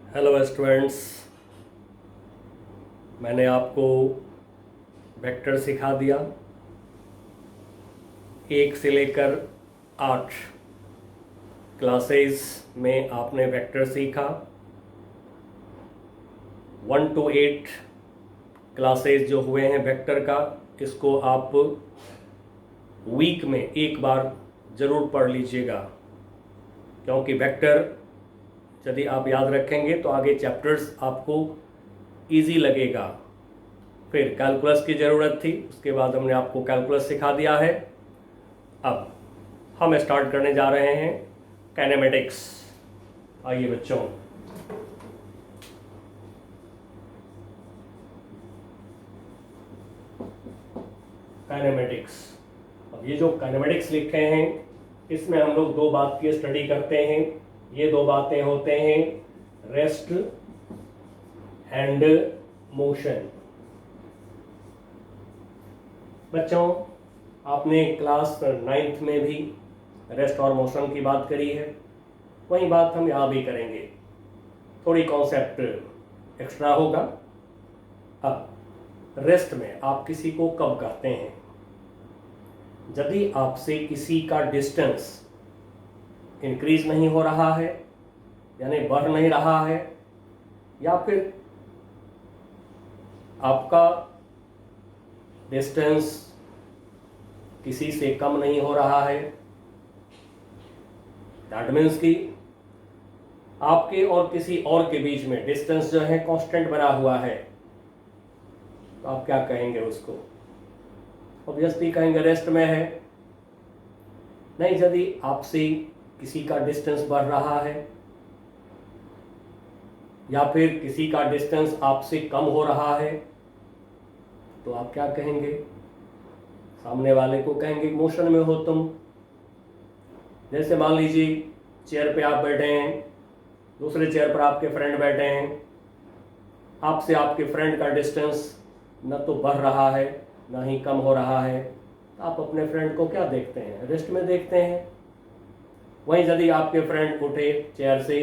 Hello students. मैंने आपको vector सिखा दिया। 1 से लेकर 8 क्लासेस में आपने वेक्टर सीखा। 1 to 8 क्लासेस जो हुए हैं वेक्टर का, इसको आप वीक में एक बार ज़रूर पढ़ लीजिएगा, क्योंकि वेक्टर यदि आप याद रखेंगे तो आगे चैप्टर्स आपको इजी लगेगा। फिर कैलकुलस की ज़रूरत थी, उसके बाद हमने आपको कैलकुलस सिखा दिया है। अब हम स्टार्ट करने जा रहे हैं काइनेमेटिक्स। आइए बच्चों, काइनेमेटिक्स। अब ये जो काइनेमेटिक्स लिखे हैं, इसमें हम लोग दो बात की स्टडी करते हैं। ये दो बातें होते हैं रेस्ट एंड मोशन। बच्चों, आपने क्लास 9th में भी रेस्ट और मोशन की बात करी है, वही बात हम यहाँ भी करेंगे। थोड़ी कॉन्सेप्ट एक्स्ट्रा होगा। अब रेस्ट में आप किसी को कब कहते हैं? यदि आपसे किसी का डिस्टेंस इंक्रीज नहीं हो रहा है, यानी बढ़ नहीं रहा है, या फिर आपका डिस्टेंस किसी से कम नहीं हो रहा है, दैट मीन्स कि आपके और किसी और के बीच में डिस्टेंस जो है कांस्टेंट बना हुआ है, तो आप क्या कहेंगे उसको? ऑब्वियसली कहेंगे रेस्ट में है। नहीं, यदि आपसे किसी का डिस्टेंस बढ़ रहा है या फिर किसी का डिस्टेंस आपसे कम हो रहा है, तो आप क्या कहेंगे? सामने वाले को कहेंगे मोशन में हो तुम। जैसे मान लीजिए चेयर पे आप बैठे हैं, दूसरे चेयर पर आपके फ्रेंड बैठे हैं, आपसे आपके फ्रेंड का डिस्टेंस न तो बढ़ रहा है ना ही कम हो रहा है, तो आप अपने फ्रेंड को क्या देखते हैं? रेस्ट में देखते हैं। वहीं यदि आपके फ्रेंड उठे चेयर से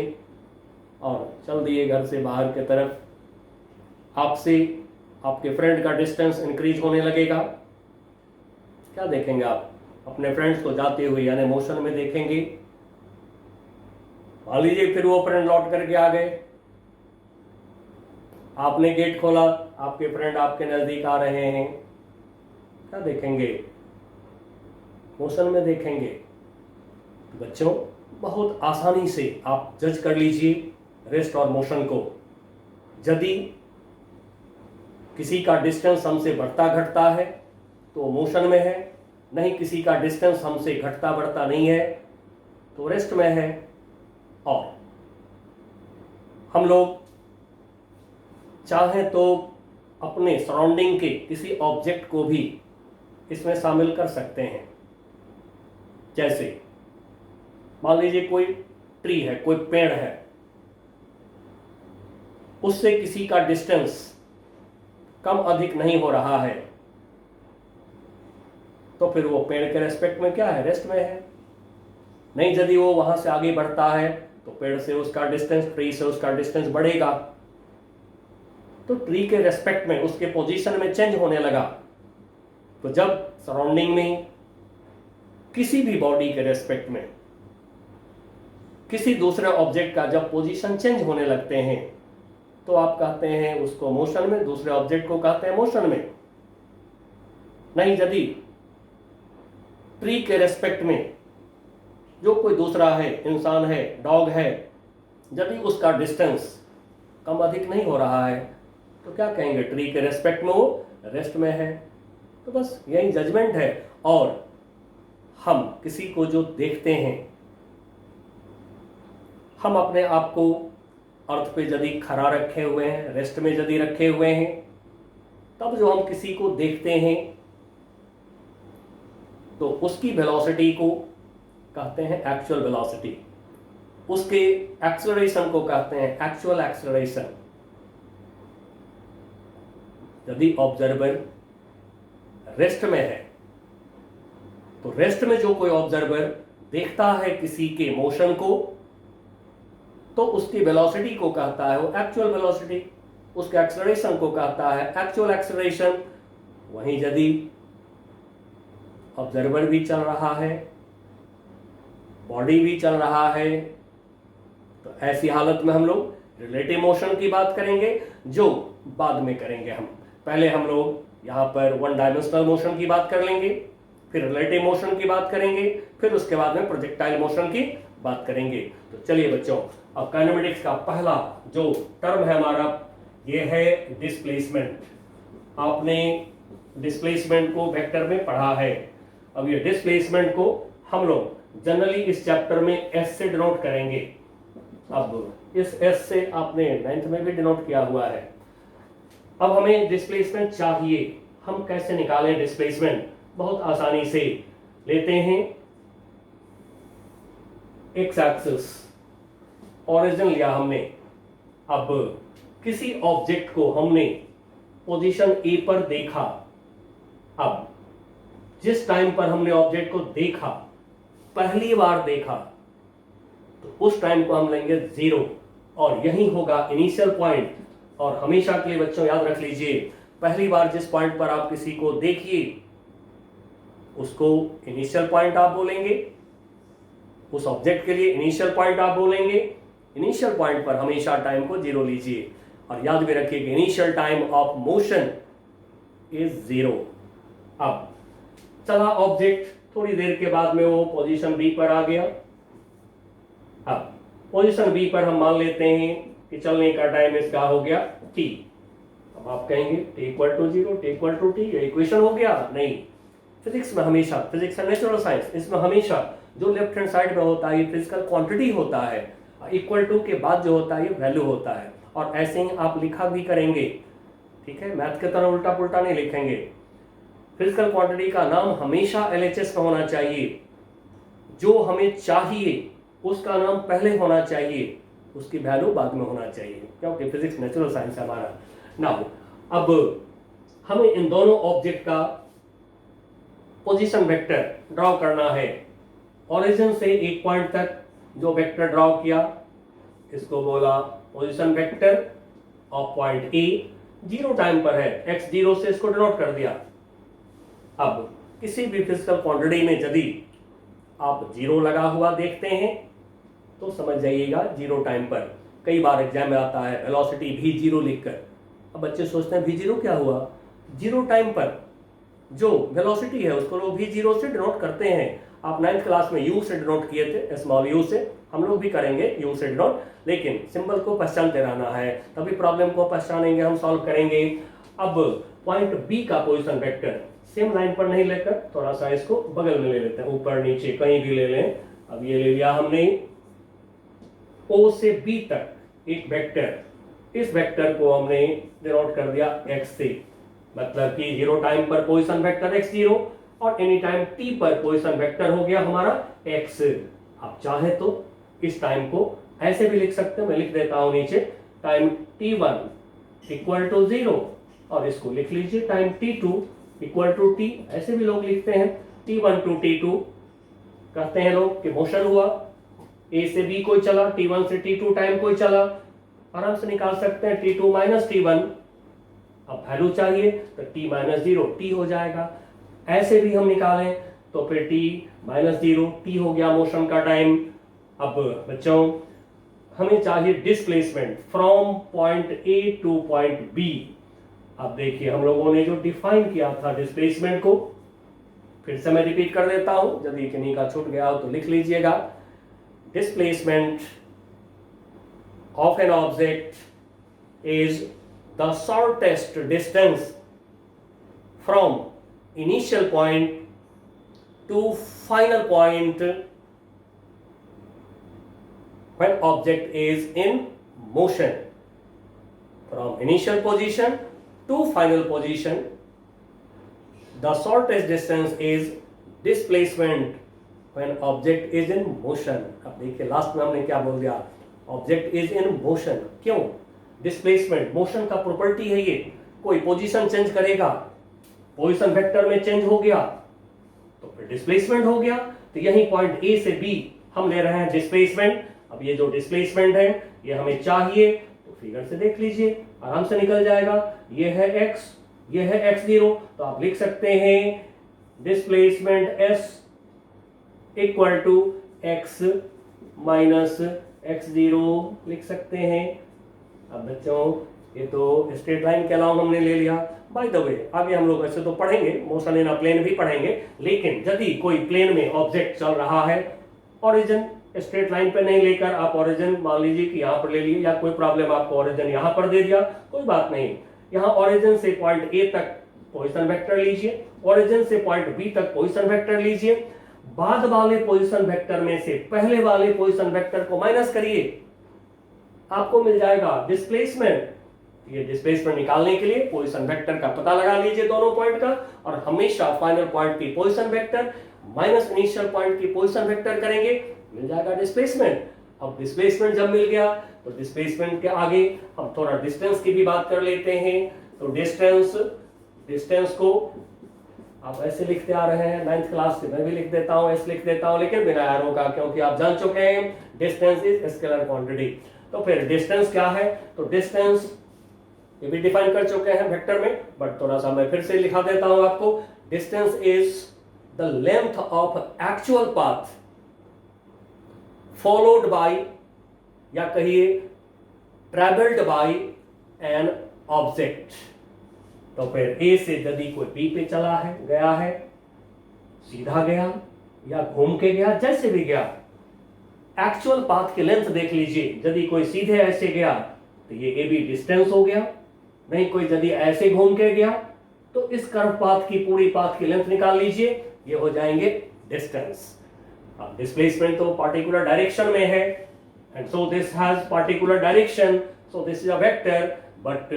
और चल दिए घर से बाहर की तरफ, आपसे आपके फ्रेंड का डिस्टेंस इंक्रीज होने लगेगा, क्या देखेंगे आप? अपने फ्रेंड्स को जाते हुए यानी मोशन में देखेंगे। मान लीजिए फिर वो फ्रेंड लौट करके आ गए, आपने गेट खोला, आपके फ्रेंड आपके नज़दीक आ रहे हैं, क्या देखेंगे? मोशन में देखेंगे। तो बच्चों, बहुत आसानी से आप जज कर लीजिए रेस्ट और मोशन को। यदि किसी का डिस्टेंस हमसे बढ़ता घटता है तो मोशन में है, नहीं किसी का डिस्टेंस हमसे घटता बढ़ता नहीं है तो रेस्ट में है। और हम लोग चाहें तो अपने सराउंडिंग के किसी ऑब्जेक्ट को भी इसमें शामिल कर सकते हैं। जैसे मान लीजिए कोई ट्री है, कोई पेड़ है, उससे किसी का डिस्टेंस कम अधिक नहीं हो रहा है, तो फिर वो पेड़ के रेस्पेक्ट में क्या है? रेस्ट में है। नहीं, यदि वो वहां से आगे बढ़ता है तो पेड़ से उसका डिस्टेंस, ट्री से उसका डिस्टेंस बढ़ेगा, तो ट्री के रेस्पेक्ट में उसके पोजीशन में चेंज होने लगा। तो जब सराउंडिंग में किसी भी बॉडी के रेस्पेक्ट में किसी दूसरे ऑब्जेक्ट का जब पोजीशन चेंज होने लगते हैं, तो आप कहते हैं उसको मोशन में, दूसरे ऑब्जेक्ट को कहते हैं मोशन में। नहीं, यदि ट्री के रेस्पेक्ट में जो कोई दूसरा है, इंसान है, डॉग है, यदि उसका डिस्टेंस कम अधिक नहीं हो रहा है, तो क्या कहेंगे? ट्री के रेस्पेक्ट में वो रेस्ट में है। तो बस यही जजमेंट है। और हम किसी को जो देखते हैं, हम अपने आप को अर्थ पे यदि खड़ा रखे हुए हैं, रेस्ट में यदि रखे हुए हैं, तब जो हम किसी को देखते हैं तो उसकी वेलोसिटी को कहते हैं एक्चुअल वेलोसिटी, उसके एक्सेलरेशन को कहते हैं एक्चुअल एक्सेलरेशन। यदि ऑब्जर्वर रेस्ट में है तो रेस्ट में जो कोई ऑब्जर्वर देखता है किसी के मोशन को, तो उसकी वेलोसिटी को कहता है वो एक्चुअल वेलोसिटी, उसके एक्सेलरेशन को कहता है एक्चुअल एक्सेलरेशन। वहीं यदि ऑब्जर्वर भी चल रहा है, बॉडी भी चल रहा है, तो ऐसी हालत में हम लोग रिलेटिव मोशन की बात करेंगे, जो बाद में करेंगे। हम पहले हम लोग यहाँ पर वन डायमेंशनल मोशन की बात कर लेंगे, फिर रिलेटिव मोशन की बात करेंगे, फिर उसके बाद में प्रोजेक्टाइल मोशन की बात करेंगे। तो चलिए बच्चों, अब काइनेमेटिक्स का पहला जो टर्म है हमारा, ये है डिस्प्लेसमेंट। आपने डिस्प्लेसमेंट को वेक्टर में पढ़ा है। अब ये डिस्प्लेसमेंट को हम लोग जनरली इस चैप्टर में एस से डिनोट करेंगे। अब इस एस से आपने 9th में भी डिनोट किया हुआ है। अब हमें डिस्प्लेसमेंट चाहिए, हम कैसे निकालें डिस्प्लेसमेंट? बहुत आसानी से लेते हैं एक्स एक्सिस, ओरिजिन लिया हमने। अब किसी ऑब्जेक्ट को हमने पोजीशन ए पर देखा, अब जिस टाइम पर हमने ऑब्जेक्ट को देखा, पहली बार देखा, तो उस टाइम को हम लेंगे 0 और यही होगा इनिशियल पॉइंट। और हमेशा के लिए बच्चों याद रख लीजिए, पहली बार जिस पॉइंट पर आप किसी को देखिए उसको इनिशियल पॉइंट आप बोलेंगे, उस ऑब्जेक्ट के लिए इनिशियल पॉइंट आप बोलेंगे। इनिशियल पॉइंट पर हमेशा टाइम को 0 लीजिए और याद भी रखिए कि initial time of motion is 0। अब चला ऑब्जेक्ट, थोड़ी देर के बाद में वो पोजीशन बी पर आ गया। अब पोजीशन बी पर हम मान लेते हैं कि चलने का टाइम इसका हो गया t। अब आप कहेंगे t = 0, t = t, ये इक्वेशन हो गया? नहीं, फिजिक्स में हमेशा, फिजिक्स एंड नेचुरल साइंस, इसमें हमेशा जो लेफ्ट हैंड साइड में होता है ये फिजिकल क्वांटिटी होता है, इक्वल टू के बाद जो होता है ये वैल्यू होता है। और ऐसे ही आप लिखा भी करेंगे, ठीक है, मैथ के तरह उल्टा पुल्टा नहीं लिखेंगे। फिजिकल क्वांटिटी का नाम हमेशा LHS में होना चाहिए, जो हमें चाहिए उसका नाम पहले होना चाहिए, उसकी वैल्यू बाद में होना चाहिए, क्योंकि फिजिक्स नेचुरल साइंस है हमारा ना हो। अब हमें इन दोनों ऑब्जेक्ट का पोजीशन वेक्टर ड्रॉ करना है। ओरिजिन से एक पॉइंट तक जो वेक्टर ड्रॉ किया, इसको बोला position vector of point A. 0 time पर है, x0 से इसको डिनोट कर दिया। अब किसी भी फिजिकल क्वांटिटी में यदि आप 0 लगा हुआ देखते हैं तो समझ जाइएगा 0 टाइम पर। कई बार एग्जाम में आता है वेलोसिटी v0 लिखकर। अब बच्चे सोचते हैं v0 क्या हुआ? 0 टाइम पर जो वेलोसिटी है उसको लोग v0 से डिनोट करते हैं। आप 9th क्लास में u से डिनोट किए थे, स्मॉल u से, हम लोग भी करेंगे u से डिनोट, लेकिन सिंबल को पहचानते रहना है, तभी प्रॉब्लम को पहचानेंगे, हम सॉल्व करेंगे। अब पॉइंट B का पोजीशन वेक्टर सेम लाइन पर नहीं लेकर थोड़ा सा इसको बगल में ले लेते हैं, ऊपर नीचे कहीं भी ले लें। अब ये ले लिया हमने O से B तक एक वेक्टर, इस वेक्टर को हमने डिनोट कर दिया x से, मतलब कि 0 टाइम पर पोजीशन वेक्टर x0 और एनी टाइम t पर पोजीशन वेक्टर हो गया हमारा x। आप चाहे तो इस टाइम को ऐसे भी लिख सकते हैं, मैं लिख देता हूं नीचे, टाइम t1 = 0 और इसको लिख लीजिए टाइम t2 = t। ऐसे भी लोग लिखते हैं, t1 to t2 कहते हैं लोग कि मोशन हुआ, a से b कोई चला, t1 से t2 टाइम कोई चला, आराम से निकाल सकते हैं t2 - t1। अब वैल्यू चाहिए तो t - 0 t हो जाएगा। ऐसे भी हम निकालें तो फिर t - 0 t हो गया मोशन का टाइम। अब बच्चों हमें चाहिए displacement from point A two point B। अब देखिए हम लोगों ने जो डिफाइन किया था डिस्प्लेसमेंट को, फिर से मैं रिपीट कर देता हूं, यदि किन्हीं का छूट गया हो तो लिख लीजिएगा। Displacement of an object is the shortest distance from initial point two final point when object is in motion, from initial position to final position the shortest distance is displacement when object is in motion। अब देखिए last में हमने क्या बोल दिया, object is in motion. क्यों? Displacement motion का property है ये, कोई पोजीशन चेंज करेगा, पोजीशन वेक्टर में चेंज हो गया तो फिर डिस्प्लेसमेंट हो गया। तो यही पॉइंट ए से बी हम ले रहे हैं डिस्प्लेसमेंट। अब ये जो डिस्प्लेसमेंट है ये हमें चाहिए, तो फिगर से देख लीजिए, आराम से निकल जाएगा। ये है x, ये है x0, तो आप लिख सकते हैं displacement s equal to x minus x0 लिख सकते हैं। अब बच्चों ये तो स्ट्रेट लाइन के अलावा हमने ले लिया। बाय द वे आगे हम लोग ऐसे तो पढ़ेंगे, मोशन इन अ प्लेन भी पढ़ेंगे, लेकिन यदि कोई प्लेन में ऑब्जेक्ट चल रहा है, ओरिजिन स्ट्रेट लाइन पे नहीं लेकर आप ओरिजिन मान लीजिए कि यहाँ पर ले लिए, या कोई प्रॉब्लम आपको ओरिजिन यहाँ पर दे दिया, कोई बात नहीं, यहाँ ओरिजिन से पॉइंट ए तक पोजीशन वेक्टर लीजिए, ओरिजिन से पॉइंट बी तक पोजीशन वेक्टर लीजिए, बाद वाले पोजीशन वेक्टर में से पहले वाले पोजीशन वेक्टर को माइनस करिए, आपको मिल जाएगा डिस्प्लेसमेंट। ये डिस्प्लेसमेंट निकालने के लिए पोजीशन वेक्टर का पता लगा लीजिए दोनों पॉइंट का, और हमेशा फाइनल पॉइंट की position vector minus initial point की पोजीशन वेक्टर करेंगे, मिल जाएगा डिस्प्लेसमेंट। अब डिस्प्लेसमेंट जब मिल गया तो डिस्प्लेसमेंट के आगे हम थोड़ा डिस्टेंस की भी बात कर लेते हैं। तो डिस्टेंस को आप ऐसे लिखते आ रहे हैं, 9th क्लास से मैं भी लिख देता हूं, ऐसे लिख देता हूं, लेकिन बिना एरो का, क्योंकि आप जान चुके हैं डिस्टेंस इज स्केलर क्वांटिटी। तो फिर डिस्टेंस क्या है, तो डिस्टेंस ये भी डिफाइन कर चुके हैं वेक्टर में, बट थोड़ा सा मैं फिर से लिखा देता हूं आपको। Distance is the length of actual path followed by, या कहिए ट्रेवल्ड बाय एन ऑब्जेक्ट। तो फिर ए से यदि कोई बी पे चला है, गया है, सीधा गया या घूम के गया, जैसे भी गया, एक्चुअल पाथ की लेंथ देख लीजिए। यदि कोई सीधे ऐसे गया तो ये ए बी डिस्टेंस हो गया, नहीं कोई यदि ऐसे घूम के गया तो इस कर्व पाथ की पूरी पाथ की लेंथ निकाल लीजिए, ये हो जाएंगे डिस्टेंस। अब डिस्प्लेसमेंट तो पार्टिकुलर डायरेक्शन में है, and so this has particular direction, so this is a vector, but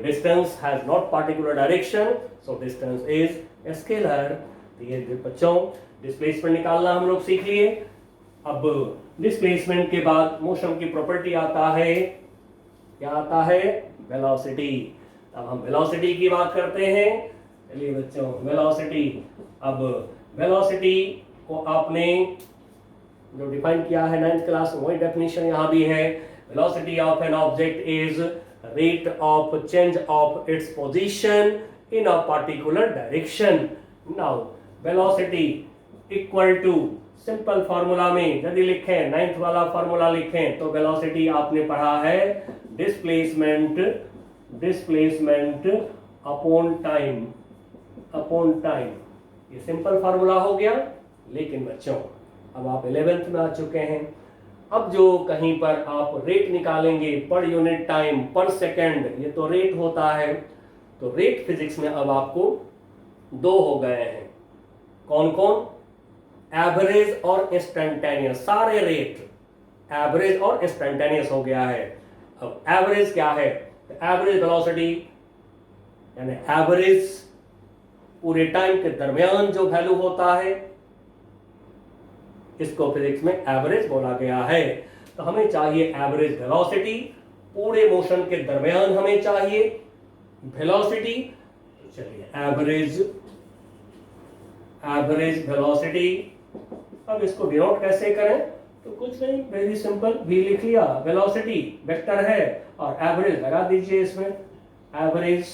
distance has not particular direction, so distance is a scalar। ये बच्चों डिस्प्लेसमेंट निकालना हम लोग सीख लिए। अब डिस्प्लेसमेंट के बाद मोशन की प्रॉपर्टी आता है, क्या आता है, वेलोसिटी। अब हम वेलोसिटी की बात करते हैं। चलिए बच्चों वेलोसिटी, अब वेलोसिटी को आपने जो डिफाइन किया है 9th क्लास में, वही डेफिनेशन यहाँ भी है। Velocity of an object is rate of change of its position in a particular direction। Now velocity equal to simple formula में यदि लिखें, 9th वाला फॉर्मूला लिखें, तो वेलोसिटी आपने पढ़ा है डिस्प्लेसमेंट अपॉन टाइम। ये सिंपल फॉर्मूला हो गया। लेकिन बच्चों अब आप 11th में आ चुके हैं, अब जो कहीं पर आप रेट निकालेंगे पर यूनिट टाइम पर सेकंड, ये तो रेट होता है, तो रेट फिजिक्स में अब आपको दो हो गए हैं। कौन कौन, एवरेज और इंस्टेंटेनियस। सारे रेट एवरेज और इंस्टेंटेनियस हो गया है। अब एवरेज क्या है, एवरेज वेलोसिटी यानी एवरेज पूरे टाइम के दरमियान जो वैल्यू होता है, इसको फिजिक्स में एवरेज बोला गया है। तो हमें चाहिए एवरेज वेलोसिटी, पूरे मोशन के दरमियान हमें चाहिए वेलोसिटी। तो चलिए एवरेज वेलोसिटी। अब इसको डिनोट कैसे करें, तो कुछ नहीं, वेरी सिंपल, भी लिख लिया, वेलोसिटी वेक्टर है और एवरेज लगा दीजिए इसमें, एवरेज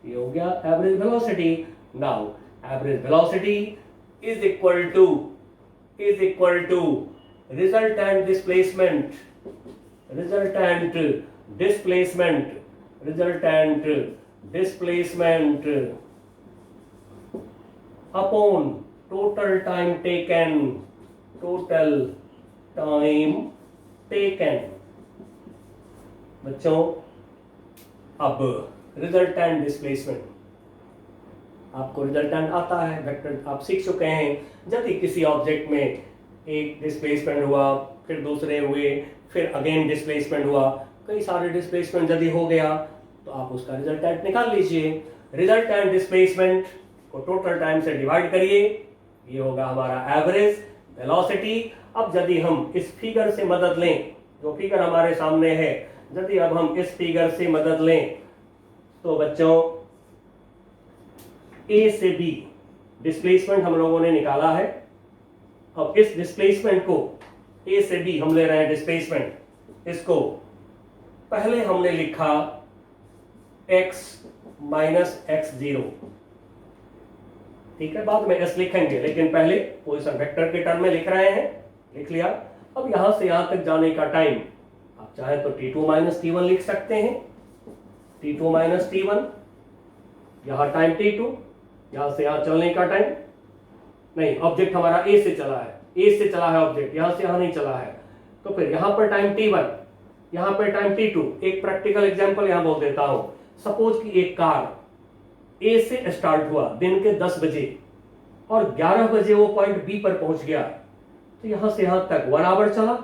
ये हो गया average velocity. Now average velocity is equal to resultant displacement upon total time taken। बच्चों अब रिजल्टेंट डिस्प्लेसमेंट, आपको रिजल्टेंट आता है, वेक्टर आप सीख चुके हैं। यदि किसी ऑब्जेक्ट में एक डिस्प्लेसमेंट हुआ, फिर दूसरे हुए, फिर अगेन डिस्प्लेसमेंट हुआ, कई सारे डिस्प्लेसमेंट यदि हो गया तो आप उसका रिजल्टेंट निकाल लीजिए। रिजल्टेंट डिस्प्लेसमेंट को टोटल टाइम से डिवाइड करिए, ये होगा हमारा एवरेज वेलोसिटी। अब यदि हम इस फिगर से मदद लें, जो फिगर हमारे सामने है, यदि अब हम इस फिगर से मदद लें, तो बच्चों ए से बी डिस्प्लेसमेंट हम लोगों ने निकाला है। अब इस डिस्प्लेसमेंट को ए से बी हम ले रहे हैं डिस्प्लेसमेंट, इसको पहले हमने लिखा x माइनस x0, ठीक है, बाद में s लिखेंगे, लेकिन पहले पोजीशन वेक्टर के टर्म में लिख रहे हैं, लिख लिया। अब यहां से यहां तक जाने का टाइम आप चाहे तो t2 माइनस t1 लिख सकते हैं, t2 माइनस t1, यहां टाइम t2, यहां से यहां चलने का टाइम, नहीं ऑब्जेक्ट हमारा ए से चला है, ए से चला है ऑब्जेक्ट, यहां से यहां नहीं चला है, तो फिर यहां पर टाइम t1, यहां पर टाइम t2। एक प्रैक्टिकल एग्जांपल यहां बोल देता हूं, सपोज कि एक कार ए से स्टार्ट हुआ दिन के 10 बजे और 11 बजे वो पॉइंट बी पर पहुंच गया, तो यहां से यहां तक 1 आवर चला।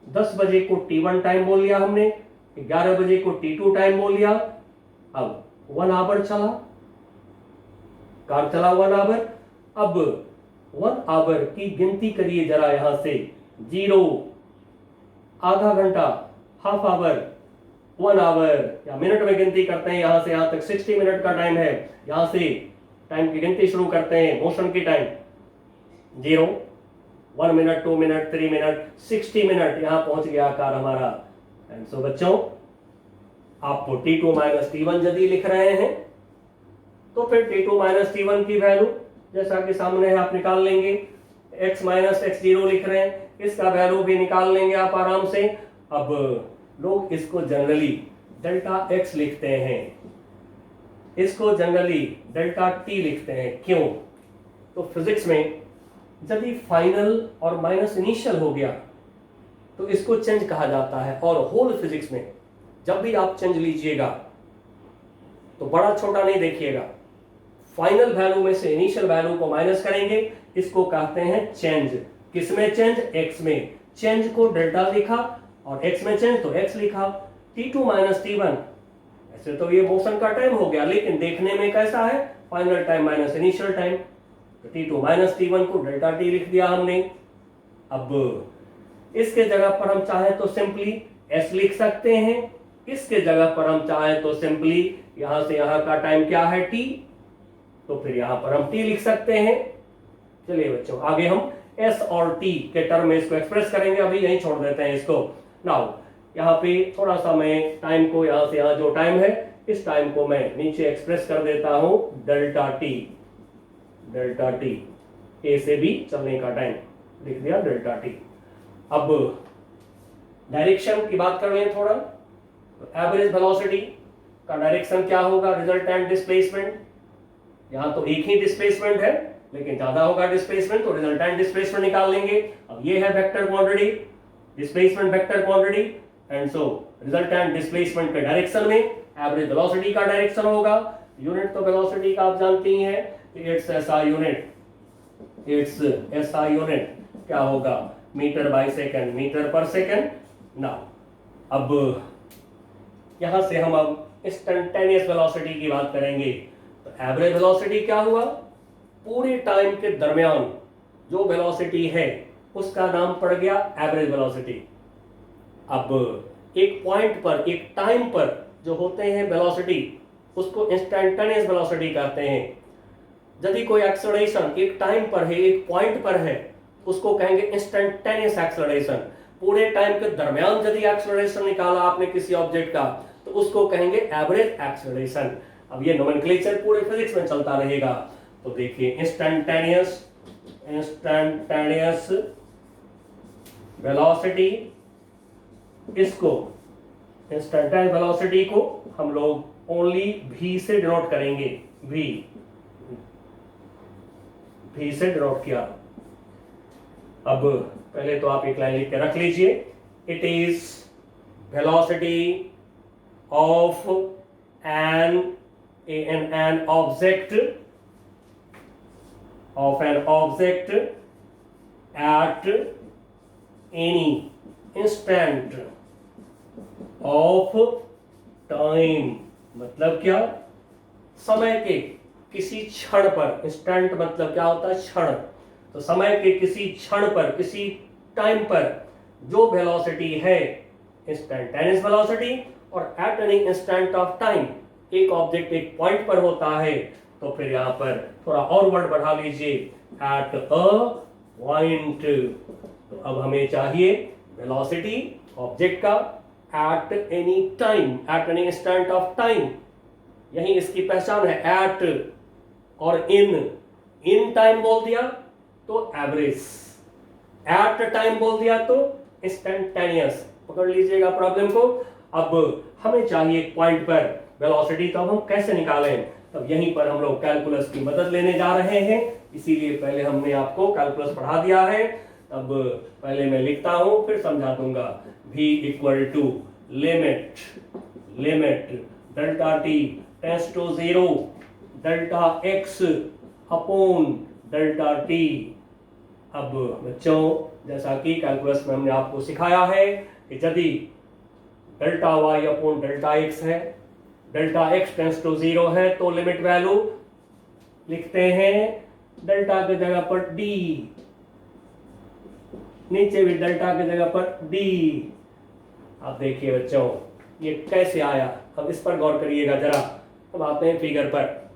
10 बजे को t1 टाइम बोल लिया हमने, 11 बजे को t2 टाइम बोल लिया, अब 1 आवर चला, कार चला 1 आवर। अब 1 आवर की गिनती करिए जरा, यहां से 0, आधा घंटा, हाफ आवर, 1 आवर, या मिनट में गिनती करते हैं, यहां से यहां तक 60 मिनट का टाइम है, यहां से टाइम की गिनती शुरू करते हैं, मोशन की time 0, 1 minute, 2 minute, 3 minute, 60 minute, यहां पहुंच गया कार हमारा। एंड सो बच्चों, आप t2 माइनस t1 यदि लिख रहे हैं तो फिर t2 माइनस t1 की वैल्यू जैसा कि सामने है आप निकाल लेंगे, x माइनस x0 लिख रहे हैं, इसका वैल्यू भी निकाल लेंगे आप आराम से। अब लोग इसको जनरली डेल्टा x लिखते हैं, इसको जनरली डेल्टा t लिखते हैं, क्यों? तो फिजिक्स में यदि फाइनल और माइनस इनिशियल हो गया तो इसको चेंज कहा जाता है, और होल फिजिक्स में जब भी आप चेंज लीजिएगा तो बड़ा छोटा नहीं देखिएगा, फाइनल वैल्यू में से इनिशियल वैल्यू को माइनस करेंगे, इसको कहते हैं चेंज। किसमें चेंज? x में। चेंज को डेल्टा लिखा और x में चेंज तो x लिखा। t2 माइनस t1, ऐसे तो ये मोशन का टाइम हो गया, लेकिन देखने में कैसा है? Final time minus initial time, तो t2 माइनस t1 को डेल्टा t लिख दिया हमने। अब इसके जगह पर हम चाहे तो सिंपली s लिख सकते हैं, इसके जगह पर हम चाहे तो सिंपली यहां से यहां का टाइम क्या है? t, तो फिर यहां पर हम t लिख सकते हैं। चलिए बच्चों, आगे हम s और t के टर्म में इसको एक्सप्रेस करेंगे, अभी यहीं छोड़ देते हैं इसको। नाउ यहाँ पे थोड़ा सा मैं टाइम को यहां से यहां जो टाइम है, इस टाइम को मैं नीचे एक्सप्रेस कर देता हूं डेल्टा टी, डेल्टा टी, ए से बी चलने का टाइम लिख दिया डेल्टा टी। अब डायरेक्शन की बात कर लें थोड़ा, तो एवरेज वेलोसिटी का डायरेक्शन क्या होगा? रिजल्टेंट डिस्प्लेसमेंट, यहां तो एक ही डिस्प्लेसमेंट है लेकिन ज्यादा होगा डिस्प्लेसमेंट, तो रिजल्टेंट डिस्प्लेसमेंट निकाल लेंगे। अब ये है vector quantity, displacement vector quantity, and so resultant displacement के डायरेक्शन में एवरेज वेलोसिटी का डायरेक्शन होगा। यूनिट तो वेलोसिटी का आप जानती ही हैं, it's SI unit, it's SI unit क्या होगा? Metre by second, metre per second. Now अब यहां से हम अब इंस्टेंटेनियस वेलोसिटी की बात करेंगे। तो एवरेज वेलोसिटी क्या हुआ? पूरे टाइम के दरमियान जो वेलोसिटी है उसका नाम पड़ गया एवरेज वेलोसिटी। अब एक पॉइंट पर, एक टाइम पर जो होते हैं वेलोसिटी, उसको इंस्टेंटेनियस वेलोसिटी कहते हैं। यदि कोई एक्सेलरेशन एक टाइम पर है, एक पॉइंट पर है, उसको कहेंगे इंस्टेंटेनियस एक्सेलरेशन। पूरे टाइम के दरमियान यदि एक्सेलरेशन निकाला आपने किसी ऑब्जेक्ट का, तो उसको कहेंगे एवरेज एक्सेलरेशन। अब ये नोमेनक्लेचर पूरे फिजिक्स में चलता रहेगा। तो देखिए इंस्टेंटेनियस, इंस्टेंटेनियस वेलोसिटी, इसको इंस्टेंटेनियस वेलोसिटी को हम लोग ओनली v से डिनोट करेंगे, v से डिनोट किया। अब पहले तो आप एक लाइन लिख के रख लीजिए, it is velocity of an object at any instant of time। मतलब क्या? समय के किसी क्षण पर, इंस्टेंट मतलब क्या होता है? क्षण। तो समय के किसी क्षण पर, किसी टाइम पर जो वेलोसिटी है इंस्टेंटेनियस वेलोसिटी, और at any instant of time एक ऑब्जेक्ट एक पॉइंट पर होता है, तो फिर यहां पर थोड़ा और वर्ड बढ़ा लीजिए, एट अ पॉइंट, तो अब हमें चाहिए वेलोसिटी ऑब्जेक्ट का at any time, at any instant of time. यही इसकी पहचान है, एट और इन टाइम बोल दिया तो एवरेज, एट टाइम बोल दिया तो इंस्टेंटेनियस। पकड़ लीजिएगा प्रॉब्लम को। अब हमें चाहिए एक पॉइंट पर वेलोसिटी, तो अब हम कैसे निकालें? तब यहीं पर हम लोग कैलकुलस की मदद लेने जा रहे हैं, इसीलिए पहले हमने आपको कैलकुलस पढ़ा दिया है। अब पहले मैं लिखता हूं फिर समझा दूंगा। v equal to limit delta t tends to 0 delta x upon delta t. अब बच्चों जैसा कि कैलकुलस में हमने आपको सिखाया है कि यदि delta y upon delta x है, डेल्टा x टेंड्स टू 0 है, तो लिमिट वैल्यू लिखते हैं डेल्टा की जगह पर d, नीचे भी डेल्टा की जगह पर d। आप देखिए बच्चों ये कैसे आया, अब इस पर गौर करिएगा जरा। अब आते हैं फिगर पर।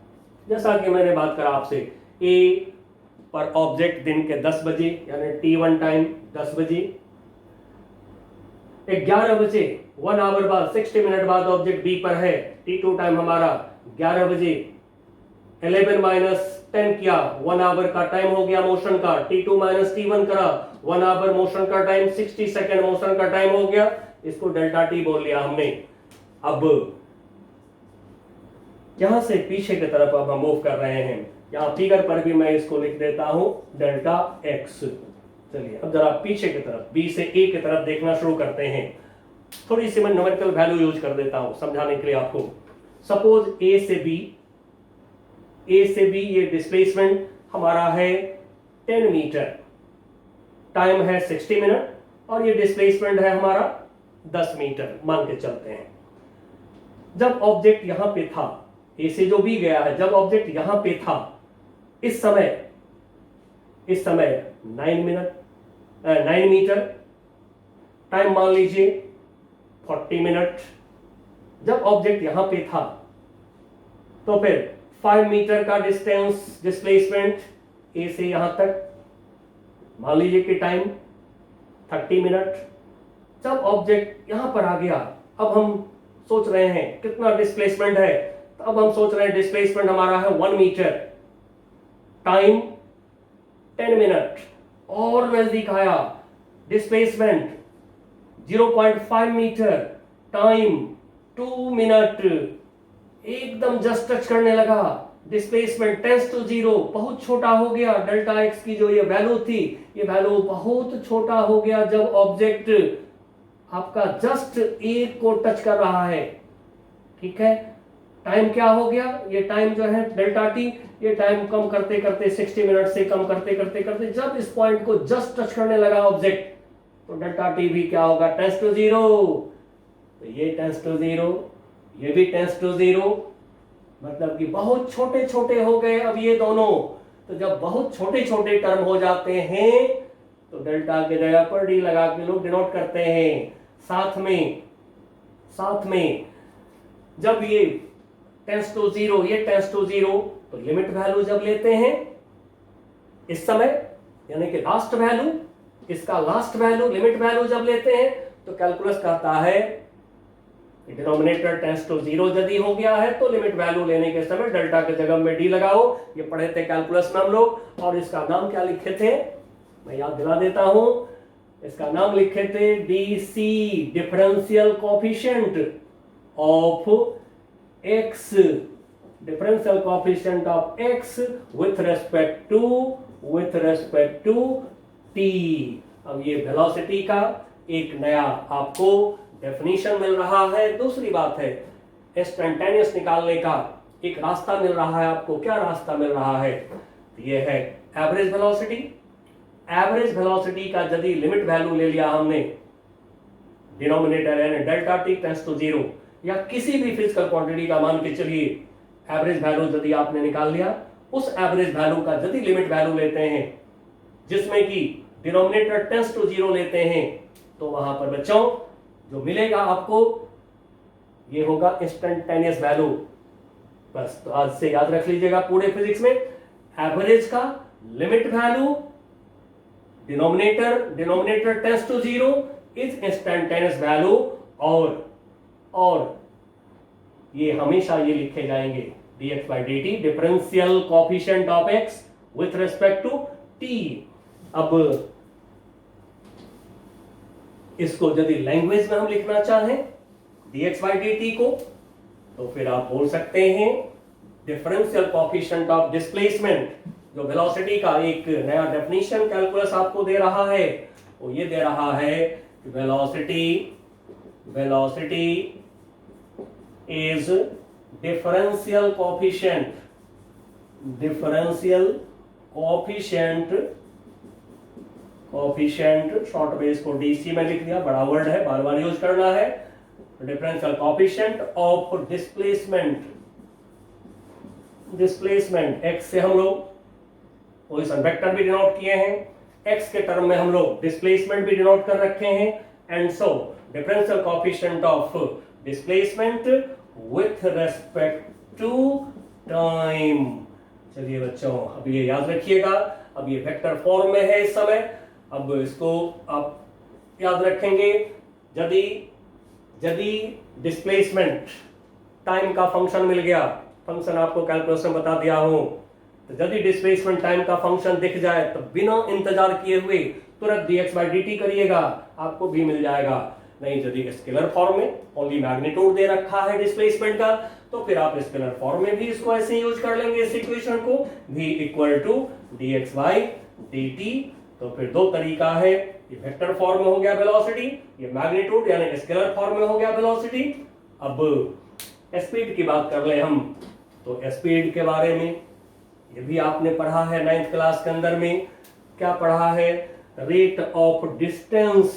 जैसा कि मैंने बात करा आपसे, ए पर ऑब्जेक्ट दिन के 10 बजे यानी T1 टाइम 10 बजे, 11 बजे 1 आवर बाद 60 मिनट बाद ऑब्जेक्ट बी पर है, T2 टाइम हमारा 11 बजे 11 माइनस 10 किया, 1 आवर का टाइम हो गया मोशन का, T2 माइनस T1 करा, 1 आवर मोशन का टाइम, 60 सेकेंड मोशन का टाइम हो गया, इसको डेल्टा टी बोल लिया हमने। अब यहां से पीछे की तरफ अब हम मूव कर रहे हैं, यहां फिगर पर भी मैं इसको लिख देता हूं डेल्टा एक्स। चलिए अब जरा पीछे की तरफ बी से ए की तरफ देखना शुरू करते हैं। थोड़ी सी मैं न्यूमेरिकल वैल्यू यूज कर देता हूं समझाने के लिए आपको। सपोज ए से बी ये डिस्प्लेसमेंट हमारा है 10 मीटर, टाइम है 60 मिनट और ये डिस्प्लेसमेंट है हमारा 10 मीटर मान के चलते हैं। जब ऑब्जेक्ट यहां पे था, ए से जो बी गया है, जब ऑब्जेक्ट यहां पे था, इस समय 9 मीटर, टाइम मान लीजिए 40 मिनट। जब ऑब्जेक्ट यहां पे था तो फिर 5 मीटर का डिस्टेंस डिस्प्लेसमेंट ए से यहां तक, मान लीजिए कि टाइम 30 मिनट। जब ऑब्जेक्ट यहां पर आ गया, अब हम सोच रहे हैं कितना डिस्प्लेसमेंट है, तो अब हम सोच रहे हैं डिस्प्लेसमेंट हमारा है 1 मीटर, टाइम 10 मिनट, और नजदीक आया डिस्प्लेसमेंट 0.5 मीटर, टाइम 2 मिनट, एकदम जस्ट टच करने लगा, डिस्प्लेसमेंट टेंड्स टू 0, बहुत छोटा हो गया। डेल्टा एक्स की जो ये वैल्यू थी, ये वैल्यू बहुत छोटा हो गया जब ऑब्जेक्ट आपका जस्ट ए को टच कर रहा है। ठीक है, टाइम क्या हो गया, ये टाइम जो है डेल्टा टी, ये टाइम कम करते करते 60 मिनट से कम करते करते करते जब इस पॉइंट को जस्ट टच करने लगा ऑब्जेक्ट, तो डेल्टा टी भी क्या होगा, टेंड्स टू 0। तो ये टेंड्स टू 0, ये भी टेंड्स टू 0, मतलब कि बहुत छोटे छोटे हो गए अब ये दोनों। तो जब बहुत छोटे छोटे टर्म हो जाते हैं तो डेल्टा के जगह पर डी लगा के लोग डिनोट करते हैं। साथ में जब ये टेंड्स टू 0, ये टेंड्स टू 0, तो लिमिट वैल्यू जब लेते हैं इस समय, यानी कि लास्ट वैल्यू, इसका लास्ट वैल्यू, लिमिट वैल्यू जब लेते हैं, तो कैलकुलस कहता है डिनोमिनेटर टेंड्स टू 0 यदि हो गया है तो लिमिट वैल्यू लेने के समय डेल्टा के जगह में डी लगाओ। ये पढ़े थे कैलकुलस में हम लोग, और इसका नाम क्या लिखे थे, मैं याद दिला देता हूं। इसका नाम लिखे थे DC, differential coefficient of x, differential coefficient of x with respect to t. अब ये वेलोसिटी का एक नया आपको डेफिनेशन मिल रहा है। दूसरी बात है, इंस्टेंटेनियस निकालने का एक रास्ता मिल रहा है आपको। क्या रास्ता मिल रहा है, ये है एवरेज वेलोसिटी। एवरेज वेलोसिटी का यदि लिमिट वैल्यू ले लिया हमने, डिनोमिनेटर यानी डेल्टा टी टेंड्स टू 0, या किसी भी फिजिकल क्वांटिटी का मान के चलिए एवरेज वैल्यू यदि आपने निकाल लिया, उस एवरेज वैल्यू का यदि लिमिट वैल्यू लेते हैं जिसमें कि डिनोमिनेटर टेंड्स टू 0 लेते हैं, तो वहां पर बच्चों जो मिलेगा आपको ये होगा इंस्टेंटेनियस वैल्यू। बस तो आज से याद रख लीजिएगा पूरे फिजिक्स में एवरेज का limit value denominator tends to 0 is instantaneous value, और ये हमेशा ये लिखे जाएंगे dx by dt differential coefficient of x with respect to t। अब इसको यदि लैंग्वेज में हम लिखना चाहें dx by dt को, तो फिर आप बोल सकते हैं डिफरेंशियल कोएफिशिएंट ऑफ डिस्प्लेसमेंट। जो वेलोसिटी का एक नया डेफिनेशन कैलकुलस आपको दे रहा है, वो ये दे रहा है कि velocity is differential coefficient short में इसको डीसी में लिख दिया, बड़ा वर्ड है, बार बार यूज करना है। Differential coefficient of displacement x से हम लोग पोजीशन वेक्टर भी डिनोट किए हैं, x के टर्म में हम लोग डिस्प्लेसमेंट भी डिनोट कर रखे हैं, and so differential coefficient of displacement with respect to time. चलिए बच्चों, अब ये याद रखिएगा, अब ये वेक्टर फॉर्म में है इस समय। अब इसको आप याद रखेंगे, यदि डिस्प्लेसमेंट टाइम का फंक्शन मिल गया, फंक्शन आपको कैलकुलेशन बता दिया हूं, तो यदि डिस्प्लेसमेंट टाइम का फंक्शन दिख जाए तो बिना इंतजार किए हुए तुरंत dx by dt करिएगा, आपको भी मिल जाएगा। नहीं, यदि स्केलर फॉर्म में ओनली मैग्नीट्यूड दे रखा है डिस्प्लेसमेंट का, तो फिर आप स्केलर फॉर्म में भी इसको ऐसे यूज कर लेंगे, इस इक्वेशन को v equal to dx by dt। तो फिर दो तरीका है, ये वेक्टर फॉर्म में हो गया वेलोसिटी, ये मैग्नीट्यूड यानी स्केलर फॉर्म में हो गया वेलोसिटी। अब स्पीड की बात कर ले हम, तो स्पीड के बारे में ये भी आपने पढ़ा है 9th क्लास के अंदर में। क्या पढ़ा है? Rate of distance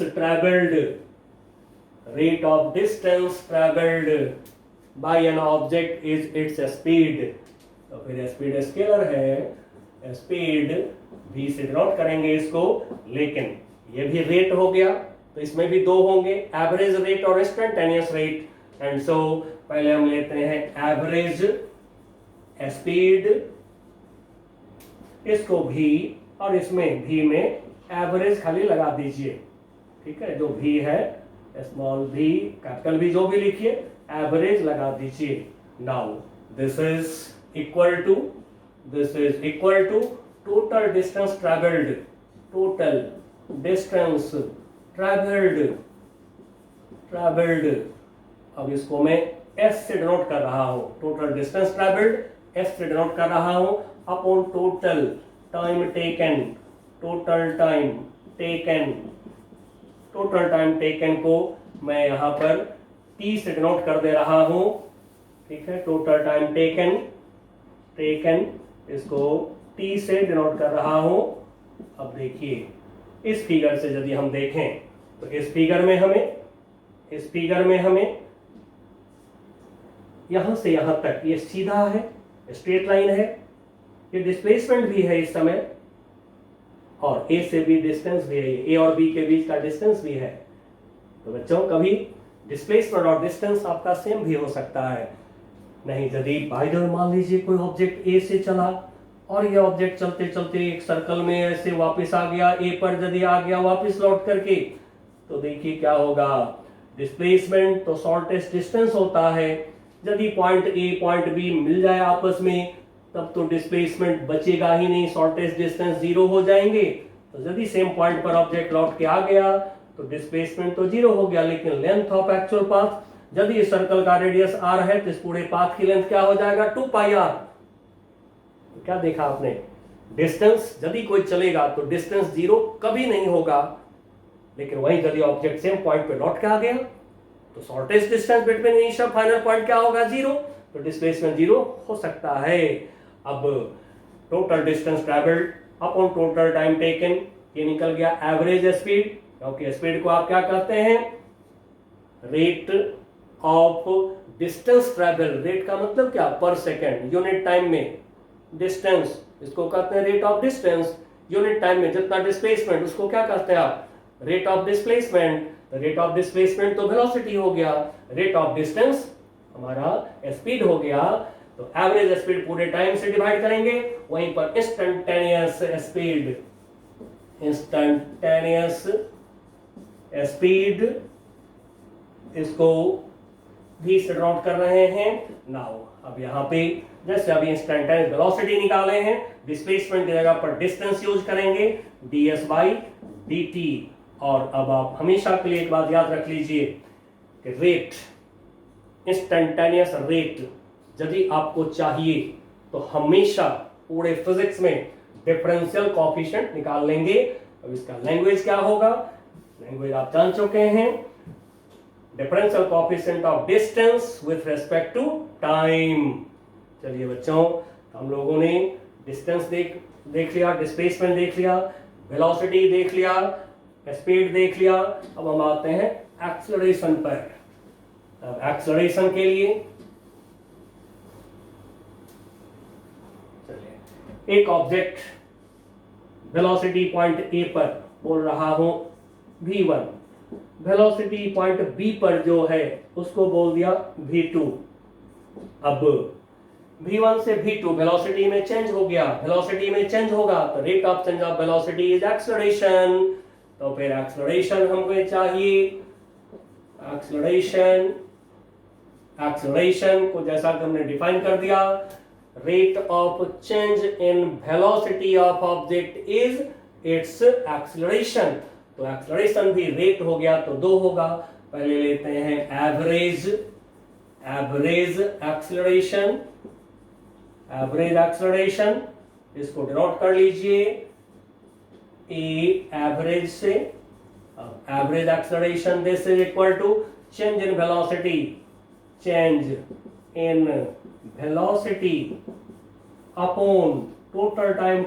travelled by an object is its speed. तो फिर स्पीड स्केलर है, स्पीड भी से डिनोट करेंगे इसको, लेकिन ये भी रेट हो गया, तो इसमें भी दो होंगे, एवरेज रेट और इंस्टेंटेनियस रेट। एंड सो पहले हम लेते हैं एवरेज स्पीड, इसको भी, और इसमें भी में एवरेज खाली लगा दीजिए, ठीक है। जो भी है, स्मॉल भी, कैपिटल भी, जो भी लिखिए, एवरेज लगा दीजिए। Now this is equal to total distance travelled. अब इसको मैं s से डिनोट कर रहा हूं, टोटल डिस्टेंस ट्रैवल्ड s से डिनोट कर रहा हूं अपॉन टोटल टाइम टेकन को मैं यहां पर t से डिनोट कर दे रहा हूं, ठीक है। टोटल टाइम टेकन इसको t से डिनोट कर रहा हूं। अब देखिए, इस फिगर से यदि हम देखें तो इस फिगर में हमें यहां से यहां तक ये सीधा है, स्ट्रेट लाइन है, ये डिस्प्लेसमेंट भी है इस समय, और a से b डिस्टेंस भी है, a और b के बीच का डिस्टेंस भी है। तो बच्चों, कभी डिस्प्लेसमेंट और डिस्टेंस आपका सेम भी हो सकता है। नहीं, यदि बाय द वे मान लीजिए कोई ऑब्जेक्ट a से चला और ये ऑब्जेक्ट चलते चलते एक सर्कल में ऐसे वापस आ गया, a पर यदि आ गया वापस लौट करके, तो देखिए क्या होगा। डिस्प्लेसमेंट तो शॉर्टेस्ट डिस्टेंस होता है, यदि पॉइंट a पॉइंट b मिल जाए आपस में, तब तो डिस्प्लेसमेंट बचेगा ही नहीं, शॉर्टेस्ट डिस्टेंस 0 हो जाएंगे। तो यदि सेम पॉइंट पर ऑब्जेक्ट लौट के आ गया तो डिस्प्लेसमेंट तो 0 हो गया, लेकिन लेंथ ऑफ एक्चुअल पाथ, यदि इस सर्कल का रेडियस r है तो इस पूरे पाथ की लेंथ क्या हो जाएगा? 2πr। तो क्या देखा आपने? डिस्टेंस यदि कोई चलेगा तो डिस्टेंस 0 कभी नहीं होगा, लेकिन वहीं यदि ऑब्जेक्ट सेम पॉइंट पे लौट के आ गया तो shortest distance between initial final point क्या होगा? 0। तो डिस्प्लेसमेंट 0 हो सकता है। अब total distance travelled upon total time taken, ये निकल गया एवरेज स्पीड, क्योंकि स्पीड को आप क्या कहते हैं? Rate of distance travel. Rate का मतलब क्या? पर सेकेंड, यूनिट टाइम में डिस्टेंस, इसको कहते हैं rate of distance. Unit time में जितना डिस्प्लेसमेंट, उसको क्या कहते हैं आप? Rate of displacement. Rate of displacement तो वेलोसिटी हो गया, रेट ऑफ डिस्टेंस हमारा स्पीड हो गया। तो एवरेज स्पीड पूरे टाइम से डिवाइड करेंगे, वहीं पर इंस्टेंटेनियस इंस्टेंटेनियस स्पीड, इसको भी से नोट कर रहे हैं। नाउ अब यहाँ पे जैसे अभी इंस्टेंटेनियस वेलोसिटी निकाले हैं, डिस्प्लेसमेंट की जगह पर डिस्टेंस यूज करेंगे, ds बाई dt। और अब आप हमेशा के लिए एक बात याद रख लीजिए कि रेट, इंस्टेंटेनियस रेट यदि आपको चाहिए तो हमेशा पूरे फिजिक्स में डिफरेंशियल कोएफिशिएंट निकाल लेंगे। अब इसका लैंग्वेज क्या होगा, लैंग्वेज आप जान चुके हैं, differential coefficient of distance with respect to time. चलिए बच्चों, हम लोगों ने डिस्टेंस देख लिया, डिस्प्लेसमेंट देख लिया, वेलोसिटी देख लिया, स्पीड देख लिया। अब हम आते हैं एक्सेलरेशन पर। अब एक्सेलरेशन के लिए चलिए, एक ऑब्जेक्ट वेलोसिटी पॉइंट ए पर बोल रहा हूं v1, वेलोसिटी पॉइंट बी पर जो है उसको बोल दिया v2। अब v1 से v2 वेलोसिटी में चेंज हो गया, वेलोसिटी में चेंज होगा तो rate of change of velocity is acceleration. तो फिर एक्सेलरेशन हमको चाहिए, एक्सेलरेशन को जैसा कि हमने डिफाइन कर दिया, rate of change in velocity of object is it's acceleration. तो एक्सेलरेशन भी रेट हो गया तो दो होगा। पहले लेते हैं एवरेज एक्सेलरेशन, इसको डिनोट कर लीजिए ए एवरेज से। Average acceleration this is equal to change in velocity, change in velocity upon total time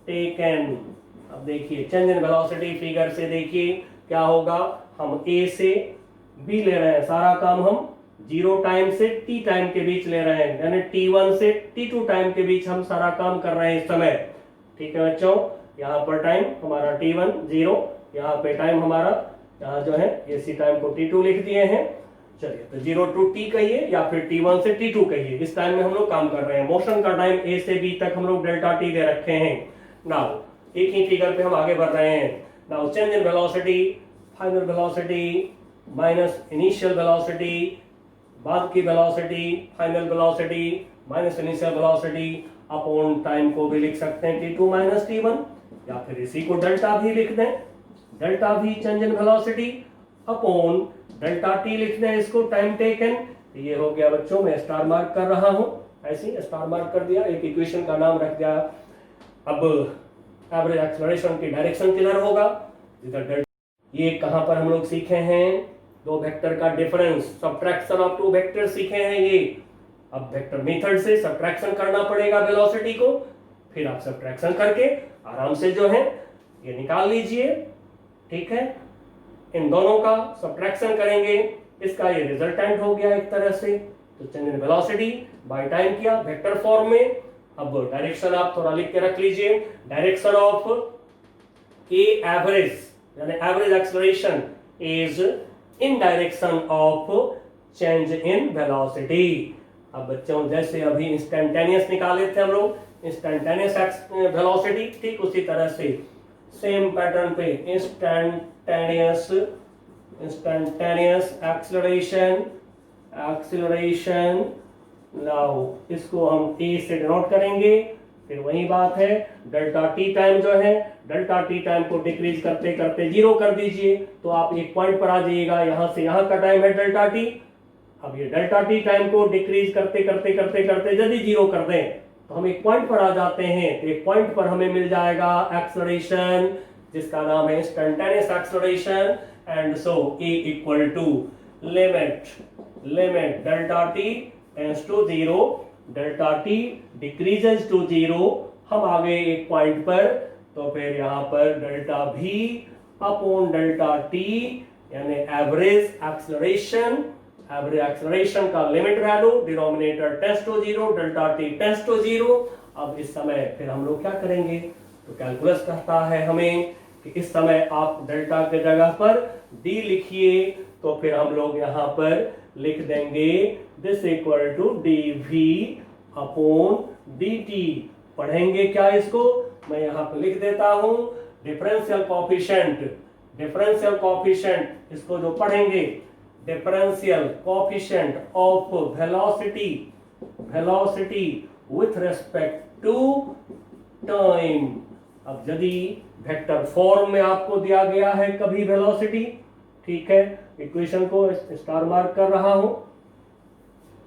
taken. अब देखिए चेंज इन वेलोसिटी फिगर से देखिए क्या होगा, हम ए से बी ले रहे हैं, सारा काम हम 0 टाइम से t टाइम के बीच ले रहे हैं, यानी t1 से t2 टाइम के बीच हम सारा काम कर रहे हैं इस समय। ठीक है बच्चों, यहाँ पर टाइम हमारा t1 0, यहाँ पे टाइम हमारा यहाँ जो है इसी टाइम को t2 लिख दिए हैं। चलिए तो 0 to t कहिए या फिर t1 से t2 कहिए, इस टाइम में हम लोग काम कर रहे हैं। मोशन का टाइम a से b तक हम लोग डेल्टा t दे रखे हैं। नाउ एक ही फिगर पे हम आगे बढ़ रहे हैं। Now change in velocity, final velocity minus initial velocity, बाद की velocity, final velocity minus initial velocity upon time को भी लिख सकते हैं t2 माइनस t1, या फिर इसी को डेल्टा भी लिख दें, डेल्टा भी change in velocity upon delta t लिख दें इसको टाइम टेकन। ये हो गया बच्चों, मैं स्टार मार्क कर रहा हूं, ऐसे ही स्टार मार्क कर दिया, एक इक्वेशन का नाम रख दिया। अब एवरेज एक्सेलरेशन की डायरेक्शन किधर होगा, जिधर डेल्टा। ये कहां पर हम लोग सीखे हैं, दो वेक्टर का difference, subtraction of two vector सीखे हैं ये। अब वेक्टर मेथड से सब्ट्रैक्शन करना पड़ेगा वेलोसिटी को, फिर आप सब्ट्रैक्शन करके आराम से जो है ये निकाल लीजिए। ठीक है, इन दोनों का सब्ट्रैक्शन करेंगे, इसका ये रिजल्टेंट हो गया एक तरह से। तो change in velocity by time किया वेक्टर फॉर्म में। अब डायरेक्शन आप थोड़ा लिख के रख लीजिए, डायरेक्शन ऑफ ए एवरेज यानी average acceleration is in direction of change in velocity. अब बच्चों जैसे अभी इंस्टेंटेनियस निकाले थे हम लोग, इंस्टेंटेनियस वेलोसिटी, ठीक उसी तरह से सेम पैटर्न पे इंस्टेंटेनियस एक्सेलरेशन। नाउ इसको हम ए से डिनोट करेंगे, फिर वही बात है, डेल्टा टी टाइम जो है, डेल्टा टी टाइम को डिक्रीज करते करते 0 कर दीजिए तो आप एक पॉइंट पर आ जाइएगा। यहां से यहां का टाइम है डेल्टा टी। अब ये डेल्टा टी टाइम को डिक्रीज करते करते करते करते यदि 0 कर दें तो हम एक पॉइंट पर आ जाते हैं। तो एक पॉइंट पर हमें मिल जाएगा एक्सेलरेशन, जिसका नाम है instantaneous acceleration. And so a equal to limit delta t tends to 0, delta t decreases to 0। हम आ गए एक पॉइंट पर, तो फिर यहां पर डेल्टा भी अपॉन डेल्टा टी यानी एवरेज एक्सेलरेशन का limit value, denominator tends to 0, delta t tends to 0। अब इस समय फिर हम लोग क्या करेंगे, तो कैलकुलस कहता है हमें कि इस समय आप डेल्टा के जगह पर डी लिखिए, तो फिर हम लोग यहां पर लिख देंगे this equal to d v upon d t. पढ़ेंगे क्या इसको, मैं यहाँ पे लिख देता हूँ डिफरेंशियल कोएफिशिएंट। डिफरेंशियल कोएफिशिएंट इसको जो पढ़ेंगे, differential coefficient of velocity, velocity with respect to time. अब यदि वेक्टर फॉर्म में आपको दिया गया है कभी वेलोसिटी, ठीक है, इक्वेशन को स्टार मार्क कर रहा हूं,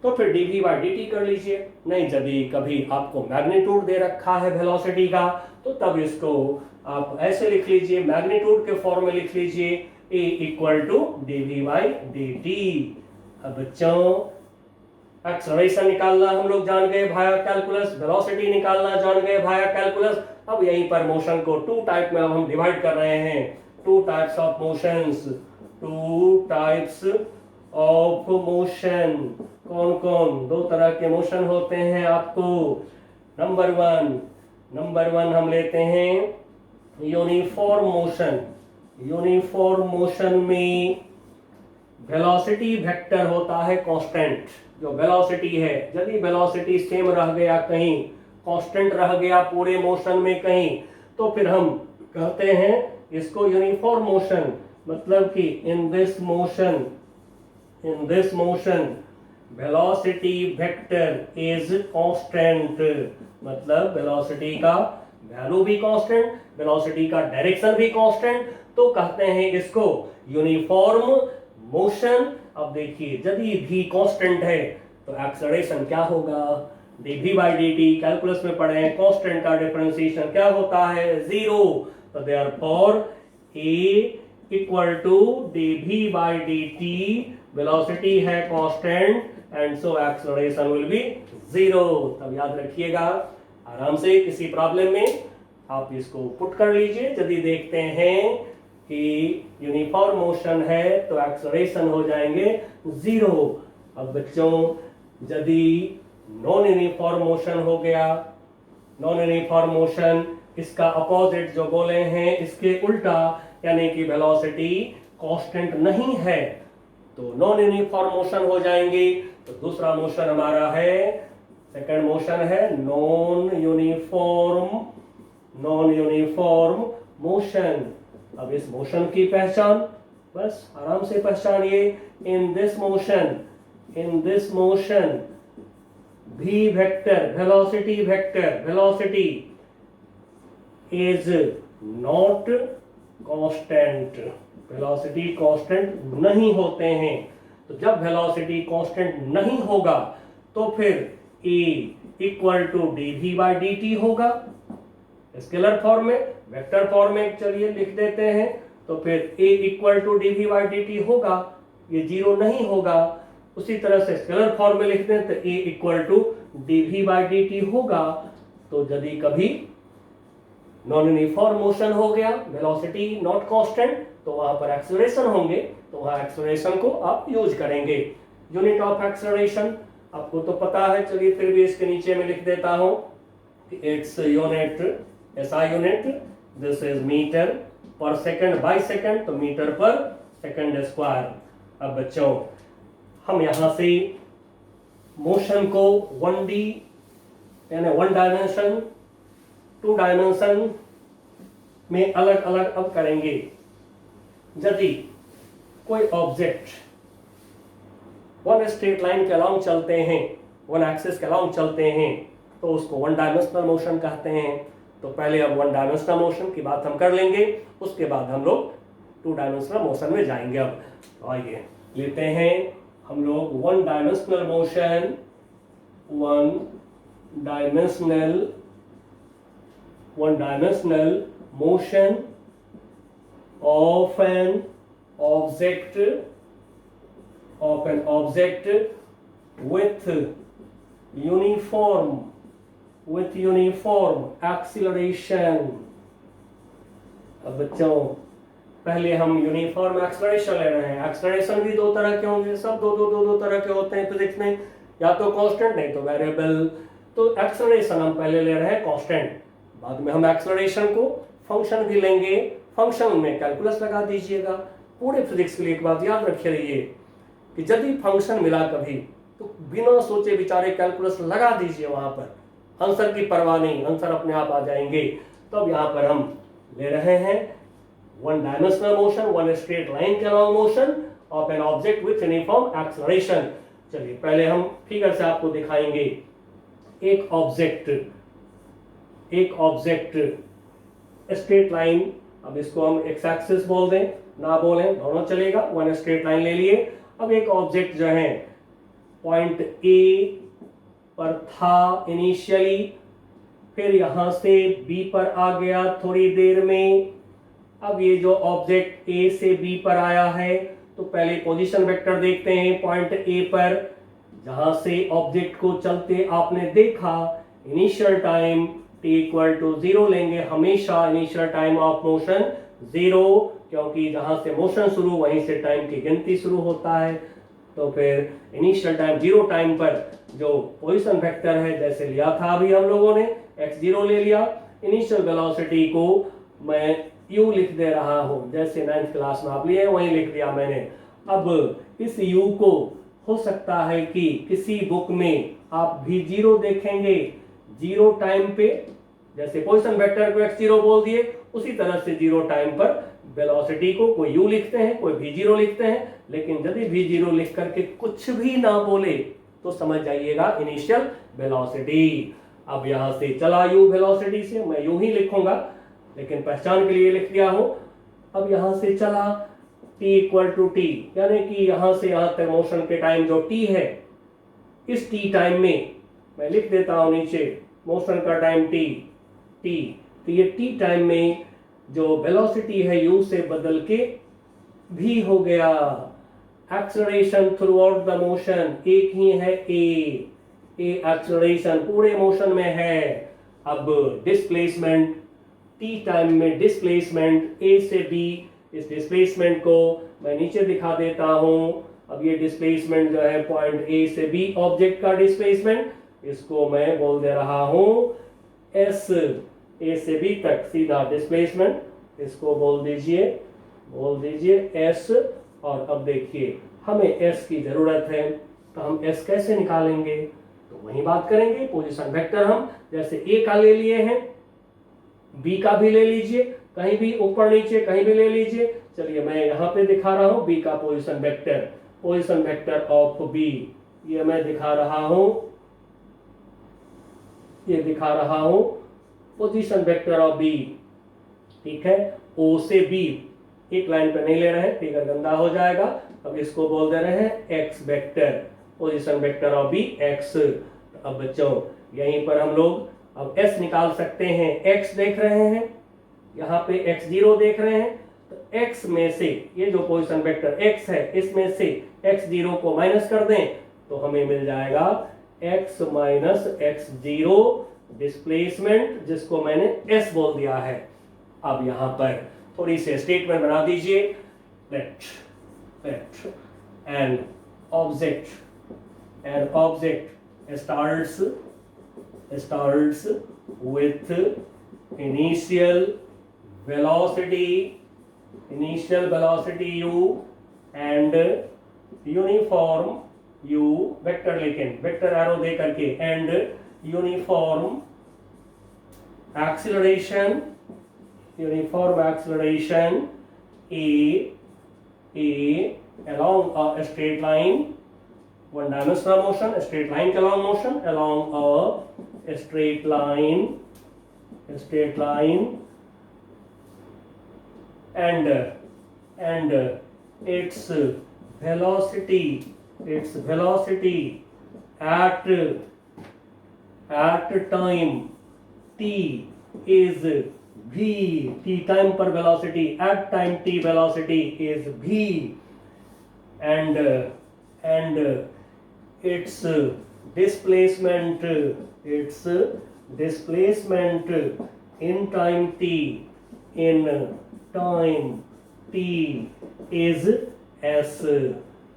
तो फिर dv बाई dt कर लीजिए। नहीं, यदि कभी आपको मैग्नीट्यूड दे रखा है वेलोसिटी का, तो तब इसको आप ऐसे लिख लीजिए, मैग्नीट्यूड के फॉर्म में लिख लीजिए a equal to dv by dt। अब बच्चों एक्सेलरेशन निकालना हम लोग जान गए भाया कैलकुलस, वेलोसिटी निकालना जान गए भाया कैलकुलस। अब यहीं पर मोशन को टू टाइप में अब हम डिवाइड कर रहे हैं, two types of motions, two types of motion. कौन कौन? दो तरह के मोशन होते हैं आपको। नंबर वन हम लेते हैं यूनिफॉर्म मोशन। यूनिफॉर्म मोशन में वेलोसिटी वेक्टर होता है कांस्टेंट। जो वेलोसिटी है, यदि वेलोसिटी सेम रह गया कहीं, कांस्टेंट रह गया पूरे मोशन में कहीं, तो फिर हम कहते हैं इसको यूनिफॉर्म मोशन। मतलब कि इन this motion velocity vector is constant. मतलब वेलोसिटी का वैल्यू भी कांस्टेंट, वेलोसिटी का डायरेक्शन भी कांस्टेंट, तो कहते हैं इसको यूनिफॉर्म मोशन। अब देखिए, यदि भी कांस्टेंट है तो एक्सेलरेशन क्या होगा, dv बाई dt कैलकुलस में पढ़े हैं, कांस्टेंट का डिफरेंशिएशन क्या होता है, 0। तो therefore a equal to dv by dt, velocity है constant and so acceleration will be 0। तब याद रखिएगा, आराम से किसी प्रॉब्लम में आप इसको पुट कर लीजिए। यदि देखते हैं कि यूनिफॉर्म मोशन है तो एक्सेलरेशन हो जाएंगे 0। अब बच्चों यदि नॉन यूनिफॉर्म मोशन हो गया, नॉन यूनिफॉर्म मोशन इसका अपोजिट जो बोले हैं इसके उल्टा, यानी कि वेलोसिटी कांस्टेंट नहीं है, तो नॉन यूनिफॉर्म मोशन हो जाएंगे। तो दूसरा मोशन हमारा है, सेकंड मोशन है नॉन यूनिफॉर्म मोशन। अब इस मोशन की पहचान बस आराम से पहचानिए। In this motion v vector, velocity is not constant. Velocity constant नहीं होते हैं। तो जब वेलोसिटी कांस्टेंट नहीं होगा तो फिर a equal to dv by dt होगा। स्केलर फॉर्म में, वेक्टर फॉर्म में चलिए लिख देते हैं, तो फिर a equal to dv by dt होगा, ये 0 नहीं होगा। उसी तरह से स्केलर फॉर्म में लिख दें तो a equal to dv by dt होगा। तो यदि कभी नॉन यूनिफॉर्म मोशन हो गया, वेलोसिटी नॉट कांस्टेंट, तो वहां पर एक्सेलरेशन होंगे, तो वहां एक्सेलरेशन को आप यूज करेंगे। यूनिट ऑफ एक्सेलरेशन आपको तो पता है, चलिए फिर भी इसके नीचे में लिख देता हूं कि it's unit, SI unit, this is meter per second by second, तो मीटर पर सेकंड स्क्वायर। अब बच्चों हम यहां से मोशन को 1D यानी 1 डायमेंशन, 2 डायमेंशन में अलग अलग अब करेंगे। यदि कोई ऑब्जेक्ट वन स्ट्रेट लाइन के अलाउंग चलते हैं, वन एक्सिस के अलाउंग चलते हैं, तो उसको 1 डायमेंशनल मोशन कहते हैं। तो पहले अब 1 डायमेंशनल मोशन की बात हम कर लेंगे, उसके बाद हम लोग 2 डायमेंशनल मोशन में जाएंगे। अब तो आइए लेते हैं हम लोग 1 dimensional motion, 1 dimensional motion of an object with uniform acceleration। अब बच्चों पहले हम यूनिफॉर्म एक्सेलरेशन ले रहे हैं। एक्सेलरेशन भी 2 तरह के होंगे, सब दो तरह के होते हैं फिजिक्स में, या तो कांस्टेंट नहीं तो वेरिएबल। तो एक्सेलरेशन हम पहले ले रहे हैं कांस्टेंट, बाद में हम एक्सेलरेशन को फंक्शन भी लेंगे। फंक्शन में कैलकुलस लगा दीजिएगा। पूरे फिजिक्स के लिए एक बात याद रखे रहिए कि यदि फंक्शन मिला कभी तो बिना सोचे विचारे कैलकुलस लगा दीजिए वहां पर, आंसर की परवाह नहीं, आंसर अपने आप आ जाएंगे। तो अब यहाँ पर हम ले रहे हैं one dimensional motion, one straight line के along motion of an object with uniform acceleration. चलिए पहले हम फिगर से आपको दिखाएंगे। एक ऑब्जेक्ट स्ट्रेट लाइन, अब इसको हम एक्स एक्सिस बोल दें ना बोलें दोनों चलेगा, वन स्ट्रेट लाइन ले लिए। अब एक ऑब्जेक्ट जो है पॉइंट ए पर था इनिशियली, फिर यहां से बी पर आ गया थोड़ी देर में। अब ये जो ऑब्जेक्ट ए से बी पर आया है तो पहले पोजीशन वेक्टर देखते हैं पॉइंट ए पर, जहां से ऑब्जेक्ट को चलते आपने देखा। Initial time t equal to 0 लेंगे हमेशा, इनिशियल टाइम ऑफ मोशन 0, क्योंकि जहां से मोशन शुरू वहीं से टाइम की गिनती शुरू होता है। तो फिर इनिशियल टाइम 0 टाइम पर जो पोजीशन वेक्टर है जैसे लिया था अभी हम लोगों ने, x0 ले लिया। इनिशियल वेलोसिटी को मैं u लिख दे रहा हूं, जैसे 9th क्लास में आप लिए वहीं लिख दिया मैंने। अब इस u को हो सकता है कि किसी बुक में आप भी 0 देखेंगे, 0 टाइम पे, जैसे पोजीशन वेक्टर को x0 बोल दिए उसी तरह से 0 टाइम पर वेलोसिटी को कोई u लिखते हैं कोई v0 लिखते हैं। लेकिन यदि v0 लिख करके कुछ भी ना बोले तो समझ जाइएगा इनिशियल वेलोसिटी। अब यहां से चला u वेलोसिटी से, मैं यूं ही लिखूंगा लेकिन पहचान के लिए लिख दिया हूं। अब यहां से चला t इक्वल टू टी, यानी कि यहां से यहां तक मोशन के टाइम जो t है, इस t टाइम में मैं लिख देता हूं नीचे मोशन का टाइम t। तो ये t टाइम में जो वेलोसिटी है u से बदल के v हो गया। Acceleration through out the motion एक ही है a एक्सेलरेशन पूरे मोशन में है। अब डिस्प्लेसमेंट t टाइम में, डिस्प्लेसमेंट a से b, इस डिस्प्लेसमेंट को मैं नीचे दिखा देता हूं। अब ये डिस्प्लेसमेंट जो है पॉइंट a से b ऑब्जेक्ट का डिस्प्लेसमेंट, इसको मैं बोल दे रहा हूं s, a से b तक सीधा डिस्प्लेसमेंट, इसको बोल दीजिए s। और अब देखिए हमें s की जरूरत है, तो हम s कैसे निकालेंगे, तो वही बात करेंगे। पोजीशन वेक्टर हम जैसे a का ले लिए हैं, b का भी ले लीजिए, कहीं भी ऊपर नीचे कहीं भी ले लीजिए। चलिए मैं यहाँ पे दिखा रहा हूँ b का पोजीशन वेक्टर ऑफ b, ये मैं दिखा रहा हूँ पोजीशन वेक्टर ऑफ b। ठीक है, o से b एक लाइन पे नहीं ले रहे हैं, फिगर गंदा हो जाएगा। अब इसको बोल दे रहे हैं x vector, position vector of b x। अब बच्चों यहीं पर हम लोग अब s निकाल सकते हैं। x देख रहे हैं, यहाँ पे x0 देख रहे हैं, तो x में से ये जो पोजीशन वेक्टर x है इसमें से x0 को माइनस कर दें तो हमें मिल जाएगा x माइनस x0 डिस्प्लेसमेंट, जिसको मैंने s बोल दिया है। अब यहाँ पर थोड़ी सी स्टेटमेंट बना दीजिए। Let an object starts with initial velocity u and uniform u, vector लेकिन वेक्टर एरो दे करके, and uniform acceleration a along a straight line, one dimensional motion, a straight line के along motion along a straight line and its velocity at time t is v, t time per velocity at time t velocity is v, and its displacement in time t is s।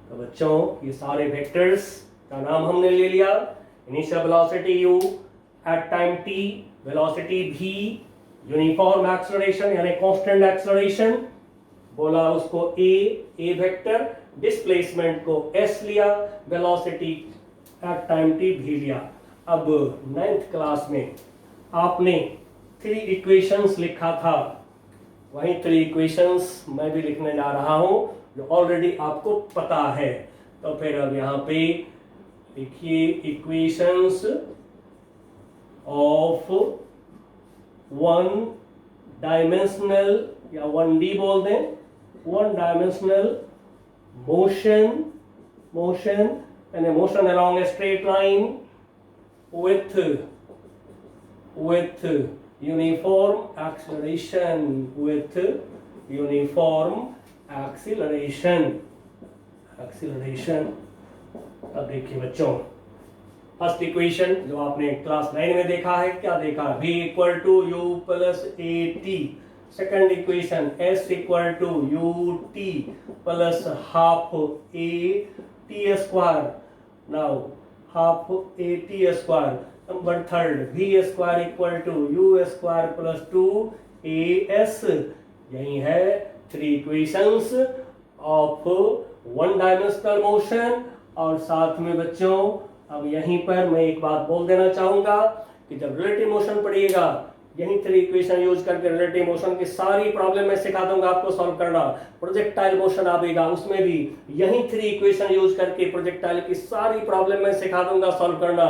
तो बच्चों ये सारे vectors का नाम हमने ले लिया। Initial velocity u, at time t velocity v, uniform acceleration यानी कांस्टेंट एक्सेलरेशन बोला उसको a वेक्टर, डिस्प्लेसमेंट को s लिया, वेलोसिटी एट टाइम t भी लिया। अब 9th क्लास में आपने 3 इक्वेशंस लिखा था, वही 3 इक्वेशंस मैं भी लिखने जा रहा हूं जो ऑलरेडी आपको पता है। तो फिर अब यहाँ पे लिखिए इक्वेशंस ऑफ 1 डायमेंशनल या 1D बोल दें, 1 dimensional motion and a motion along a straight line with uniform acceleration, with uniform acceleration। अब देखिए बच्चों, फर्स्ट इक्वेशन जो आपने क्लास 9 में देखा है, क्या देखा? v equal to u plus a t. Second equation s equal to u t plus half a t square. Now half a t square. Number third v square equal to u square plus 2as। यही है 3 equations of 1 dimensional motion. और साथ में बच्चों अब यहीं पर मैं एक बात बोल देना चाहूंगा कि जब रिलेटिव मोशन पढ़िएगा, यही 3 इक्वेशन यूज करके रिलेटिव मोशन की सारी प्रॉब्लम मैं सिखा दूंगा आपको सॉल्व करना। प्रोजेक्टाइल मोशन आएगा, उसमें भी यही 3 इक्वेशन यूज करके प्रोजेक्टाइल की सारी प्रॉब्लम मैं सिखा दूंगा सॉल्व करना।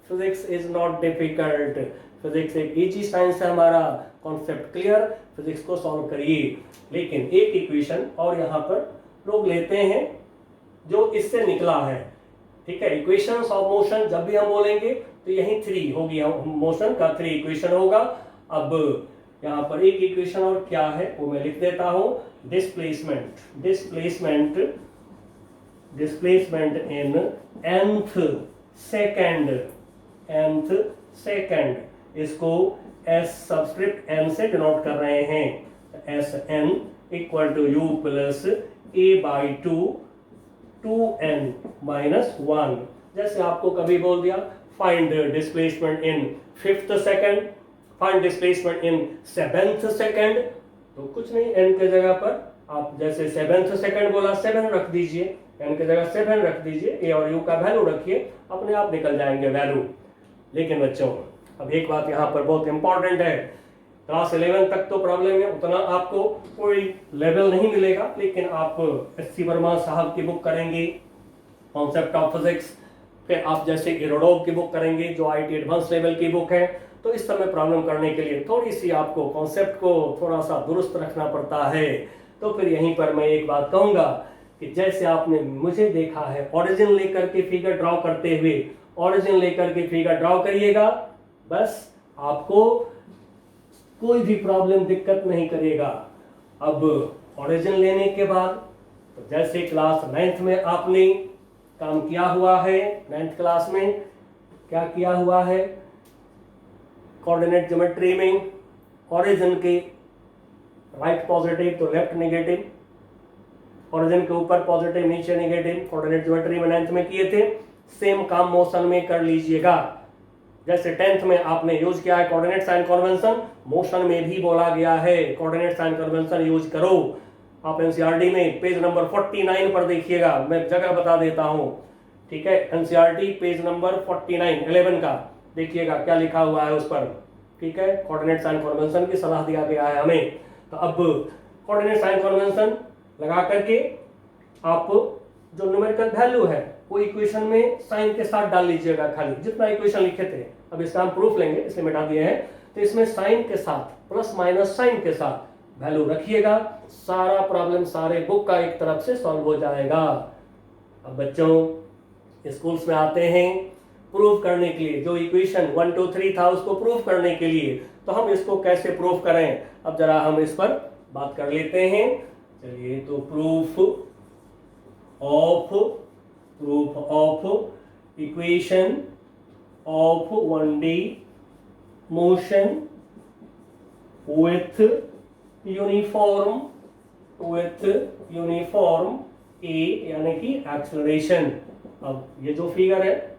Physics is not difficult, physics एक इजी साइंस है हमारा। कॉन्सेप्ट क्लियर, फिजिक्स को सॉल्व करिए। लेकिन एक इक्वेशन और यहाँ पर लोग लेते हैं जो इससे निकला है, ठीक है। इक्वेशंस ऑफ मोशन जब भी हम बोलेंगे तो यही 3 होगी, मोशन का 3 इक्वेशन होगा। अब यहाँ पर एक इक्वेशन और क्या है वो मैं लिख देता हूं, डिस्प्लेसमेंट इन nth सेकेंड। इसको s सबस्क्रिप्ट n से डिनोट कर रहे हैं। Sn equal to u plus a by 2n minus 1। जैसे आपको कभी बोल दिया find displacement in 5th second, find displacement in 7th second, तो कुछ नहीं, n के जगह पर आप जैसे 7th सेकेंड बोला 7 रख दीजिए, n के जगह 7 रख दीजिए, a और u का वैल्यू रखिए, अपने आप निकल जाएंगे वैल्यू। लेकिन बच्चों अब एक बात यहाँ पर बहुत इंपॉर्टेंट है, क्लास 11 तक तो प्रॉब्लम है, उतना आपको कोई लेवल नहीं मिलेगा। लेकिन आप एस.सी. वर्मा साहब की बुक करेंगे कॉन्सेप्ट ऑफ फिजिक्स, फिर आप जैसे इरोडोव की बुक करेंगे जो आईटी एडवांस लेवल की बुक है, तो इस समय प्रॉब्लम करने के लिए थोड़ी सी आपको कॉन्सेप्ट को थोड़ा सा दुरुस्त रखना पड़ता है। तो फिर यहीं पर मैं एक बात कहूंगा कि जैसे आपने मुझे देखा है ओरिजिन लेकर के फिगर ड्रॉ करते हुए, ओरिजिन लेकर के फिगर ड्रॉ करिएगा, बस आपको कोई भी प्रॉब्लम दिक्कत नहीं करेगा। अब ओरिजिन लेने के बाद तो जैसे क्लास 9th में आपने काम किया हुआ है, 9th क्लास में क्या किया हुआ है, कोऑर्डिनेट ज्योमेट्री में ओरिजिन के राइट पॉजिटिव तो लेफ्ट नेगेटिव, ओरिजिन के ऊपर पॉजिटिव नीचे नेगेटिव, कोऑर्डिनेट ज्योमेट्री में 9th में किए थे। सेम काम मोशन में कर लीजिएगा। जैसे 10th में आपने यूज किया है कोऑर्डिनेट साइन कन्वेंशन, मोशन में भी बोला गया है कोऑर्डिनेट साइन कन्वेंशन यूज करो। आप एनसीईआरटी में पेज नंबर 49 पर देखिएगा, मैं जगह बता देता हूं, ठीक है। एनसीईआरटी पेज नंबर 49 11 का देखिएगा क्या लिखा हुआ है उस पर, ठीक है। कोऑर्डिनेट साइन कन्वेंशन की सलाह दिया गया है हमें। तो अब कोऑर्डिनेट साइन कन्वेंशन लगा करके आप जो न्यूमेरिकल वैल्यू है वो इक्वेशन में साइन के साथ डाल लीजिएगा, खाली जितना इक्वेशन लिखे थे। अब इसका हम प्रूफ लेंगे इसलिए मिटा दिए हैं। तो इसमें साइन के साथ प्लस माइनस साइन के साथ वैल्यू रखिएगा, सारा प्रॉब्लम सारे बुक का एक तरफ से सॉल्व हो जाएगा। अब बच्चों स्कूल्स में आते हैं प्रूफ करने के लिए, जो इक्वेशन 1 2 3 था उसको प्रूफ करने के लिए, तो हम इसको कैसे प्रूफ करें, अब जरा हम इस पर बात कर लेते हैं। चलिए, तो proof of equation of 1D motion with uniform a यानी कि एक्सेलरेशन। अब ये जो फिगर है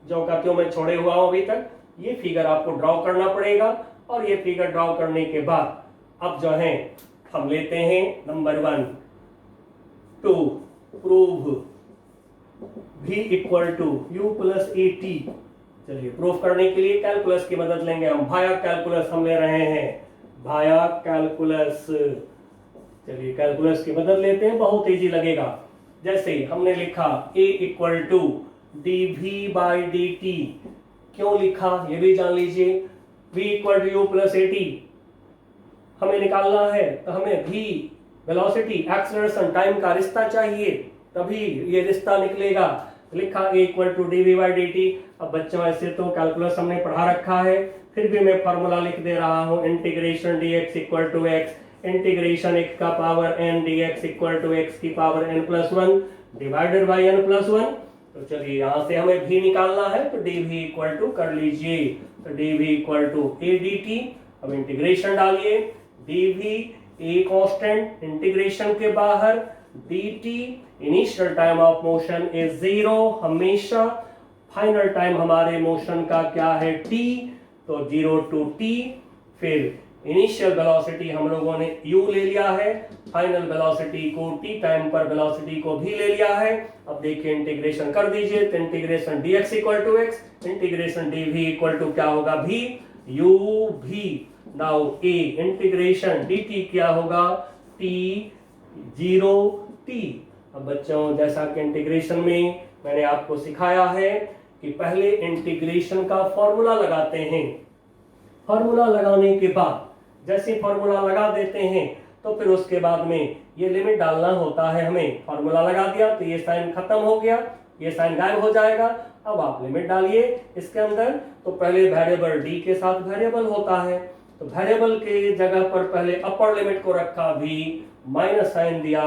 जो का त्यों मैं छोड़े हुआ हूं अभी तक, ये फिगर आपको ड्रॉ करना पड़ेगा। और ये फिगर ड्रॉ करने के बाद अब जो है हम लेते हैं number 1 to prove v equal to u plus a t. चलिए प्रूफ करने के लिए कैलकुलस की मदद लेंगे हम। भाया कैलकुलस हम ले रहे हैं, भाया कैलकुलस। चलिए कैलकुलस की मदद लेते हैं, बहुत इजी लगेगा। जैसे हमने लिखा a इक्वल टू dv/dt, क्यों लिखा ये भी जान लीजिए। v equal to u plus a t हमें निकालना है, तो हमें v वेलोसिटी, एक्सेलरेशन, टाइम का रिश्ता चाहिए, तभी ये रिश्ता निकलेगा। लिखा a इक्वल टू dv/dt। अब बच्चों ऐसे तो कैलकुलस हमने पढ़ा रखा है, फिर भी मैं फॉर्मूला लिख दे रहा हूं, integration dx equal to x, integration x का power n dx equal to x की power n plus 1 divided by n plus 1। तो चलिए यहां से हमें v निकालना है, तो dv इक्वल टू कर लीजिए, तो dv equal to a dt। अब इंटीग्रेशन डालिए, dv a कांस्टेंट, इंटीग्रेशन के बाहर dt, initial time of motion is 0 हमेशा, फाइनल टाइम हमारे मोशन का क्या है t, तो 0 टू t। फिर इनिशियल वेलोसिटी हम लोगों ने u ले लिया है, फाइनल वेलोसिटी को t टाइम पर वेलोसिटी को भी ले लिया है। अब देखिए इंटीग्रेशन कर दीजिए, तो integration dx equal to x, integration dv equal to क्या होगा v u v। Now a integration dt क्या होगा t 0 t। अब बच्चों जैसा कि इंटीग्रेशन में मैंने आपको सिखाया है कि पहले इंटीग्रेशन का फॉर्मूला लगाते हैं, फॉर्मूला लगाने के बाद जैसे फॉर्मूला लगा देते हैं तो फिर उसके बाद में ये लिमिट डालना होता है हमें। फॉर्मूला लगा दिया तो ये साइन खत्म हो गया, ये साइन गायब हो जाएगा। अब आप लिमिट डालिए इसके अंदर, तो पहले वेरिएबल d के साथ वेरिएबल होता है, तो वेरिएबल के जगह पर पहले अपर लिमिट को रखा v, माइनस साइन दिया,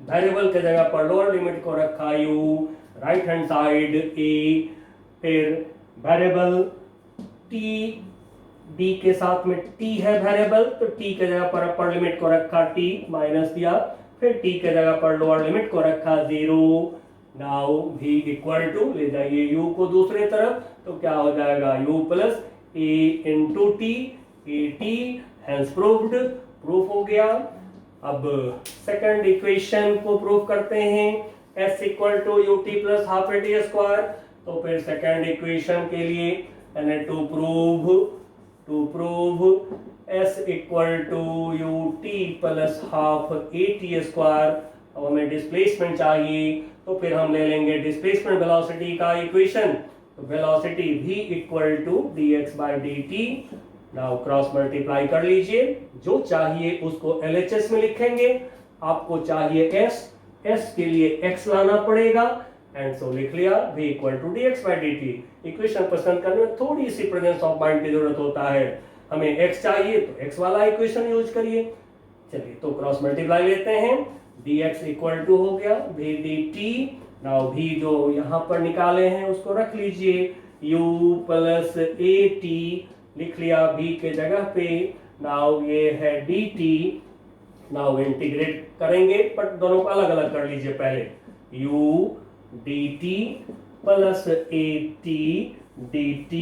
वेरिएबल के जगह पर लोअर लिमिट को रखा u, right hand side a, फिर वेरिएबल t, d के साथ में t है वेरिएबल, तो t के जगह पर अपर लिमिट को रखा t, माइनस दिया, फिर t के जगह पर लोअर लिमिट को रखा 0। नाउ v इक्वल टू ले जाइए u को दूसरे तरफ, तो क्या हो जाएगा u plus a into t, a t, hence proved, proof हो गया। अब सेकंड इक्वेशन को प्रूफ करते हैं, s equal to u t plus half a t square. तो फिर सेकंड इक्वेशन के लिए यानी to prove s equal to u t plus half a t square. अब हमें डिस्प्लेसमेंट चाहिए, तो फिर हम ले लेंगे डिस्प्लेसमेंट वेलोसिटी का इक्वेशन, तो velocity v equal to dx by dt। Now cross multiply कर लीजिए, जो चाहिए उसको LHS में लिखेंगे। आपको चाहिए s के लिए x लाना पड़ेगा, एंड सो लिख लिया v equal to dx by dt। Equation पसंद करने में थोड़ी सी प्रेजेंस ऑफ माइंड की जरूरत होता है, हमें x चाहिए तो x वाला इक्वेशन यूज करिए। चलिए तो क्रॉस मल्टीप्लाई लेते हैं, dx इक्वल टू हो गया v dt। नाउ v जो यहाँ पर निकाले हैं उसको रख लीजिए, u प्लस ए टी लिख लिया v के जगह पे। नाउ ये है dt। नाउ इंटीग्रेट करेंगे, बट दोनों को अलग अलग कर लीजिए पहले, u dt plus a T dt।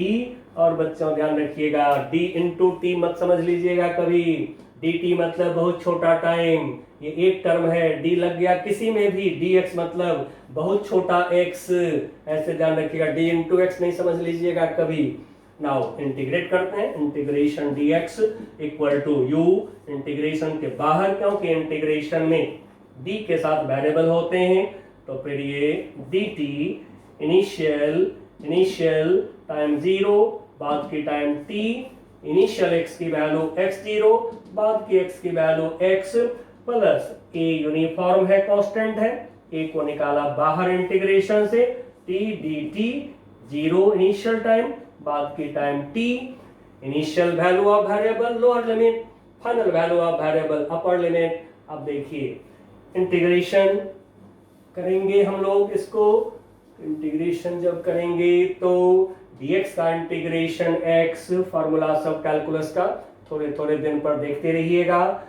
और बच्चों ध्यान रखिएगा d इंटू टी मत समझ लीजिएगा कभी, dt मतलब बहुत छोटा टाइम, ये एक टर्म है, d लग गया किसी में भी, dx मतलब बहुत छोटा x, ऐसे ध्यान रखिएगा, d इंटू एक्स नहीं समझ लीजिएगा कभी। नाउ इंटीग्रेट करते हैं, integration dx equal to u, integration के बाहर क्योंकि इंटीग्रेशन में d के साथ वेरिएबल होते हैं, तो फिर ये dt इनिशियल टाइम 0, बाद की टाइम t, इनिशियल x की वैल्यू x0, बाद की x की value x, plus a uniform है, कांस्टेंट है, a को निकाला बाहर इंटीग्रेशन से, t dt 0 इनिशियल टाइम, बाद की time t, initial value of variable lower limit, final value of variable upper limit. अब देखिए इंटीग्रेशन करेंगे हम लोग इसको, इंटीग्रेशन जब करेंगे तो dx का इंटीग्रेशन x, फॉर्मूला सब कैलकुलस का थोड़े थोड़े दिन पर देखते रहिएगा।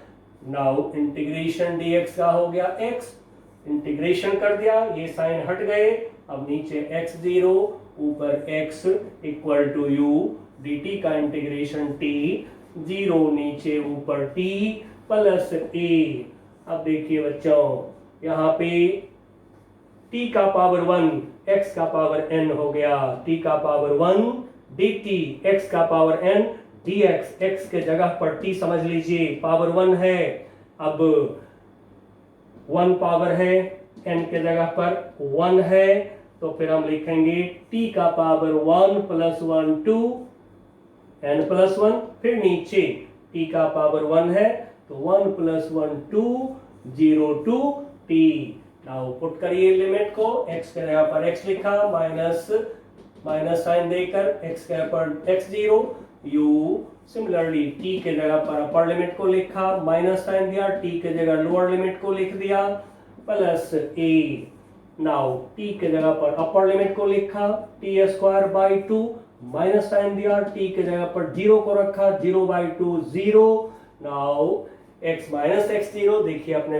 नाउ इंटीग्रेशन dx का हो गया x, इंटीग्रेशन कर दिया, ये साइन हट गए, अब नीचे x0 ऊपर x equal to u, dt का इंटीग्रेशन t 0 नीचे ऊपर t प्लस a। अब देखिए बच्चों यहाँ पे t का पावर 1 x का पावर n हो गया, t का पावर 1 dt x का पावर n dx x के जगह पर t समझ लीजिए पावर 1 है। अब 1 पावर है n के जगह पर 1 है, तो फिर हम लिखेंगे t का पावर 1 प्लस 1 2 n प्लस 1, फिर नीचे t का पावर 1 है तो 1 plus 1 2 0 to t। Now put करिए लिमिट को, x के जगह पर x लिखा, माइनस साइन देकर x के जगह पर x0 u, सिमिलरली t के जगह पर अपर लिमिट को लिखा, माइनस साइन दिया, t के जगह लोअर लिमिट को लिख दिया प्लस a। नाउ t के जगह पर अपर लिमिट को लिखा t square by 2, minus sign दिया, t के जगह पर 0 को रखा, 0 by 2 0। Now x minus x0, देखिए अपने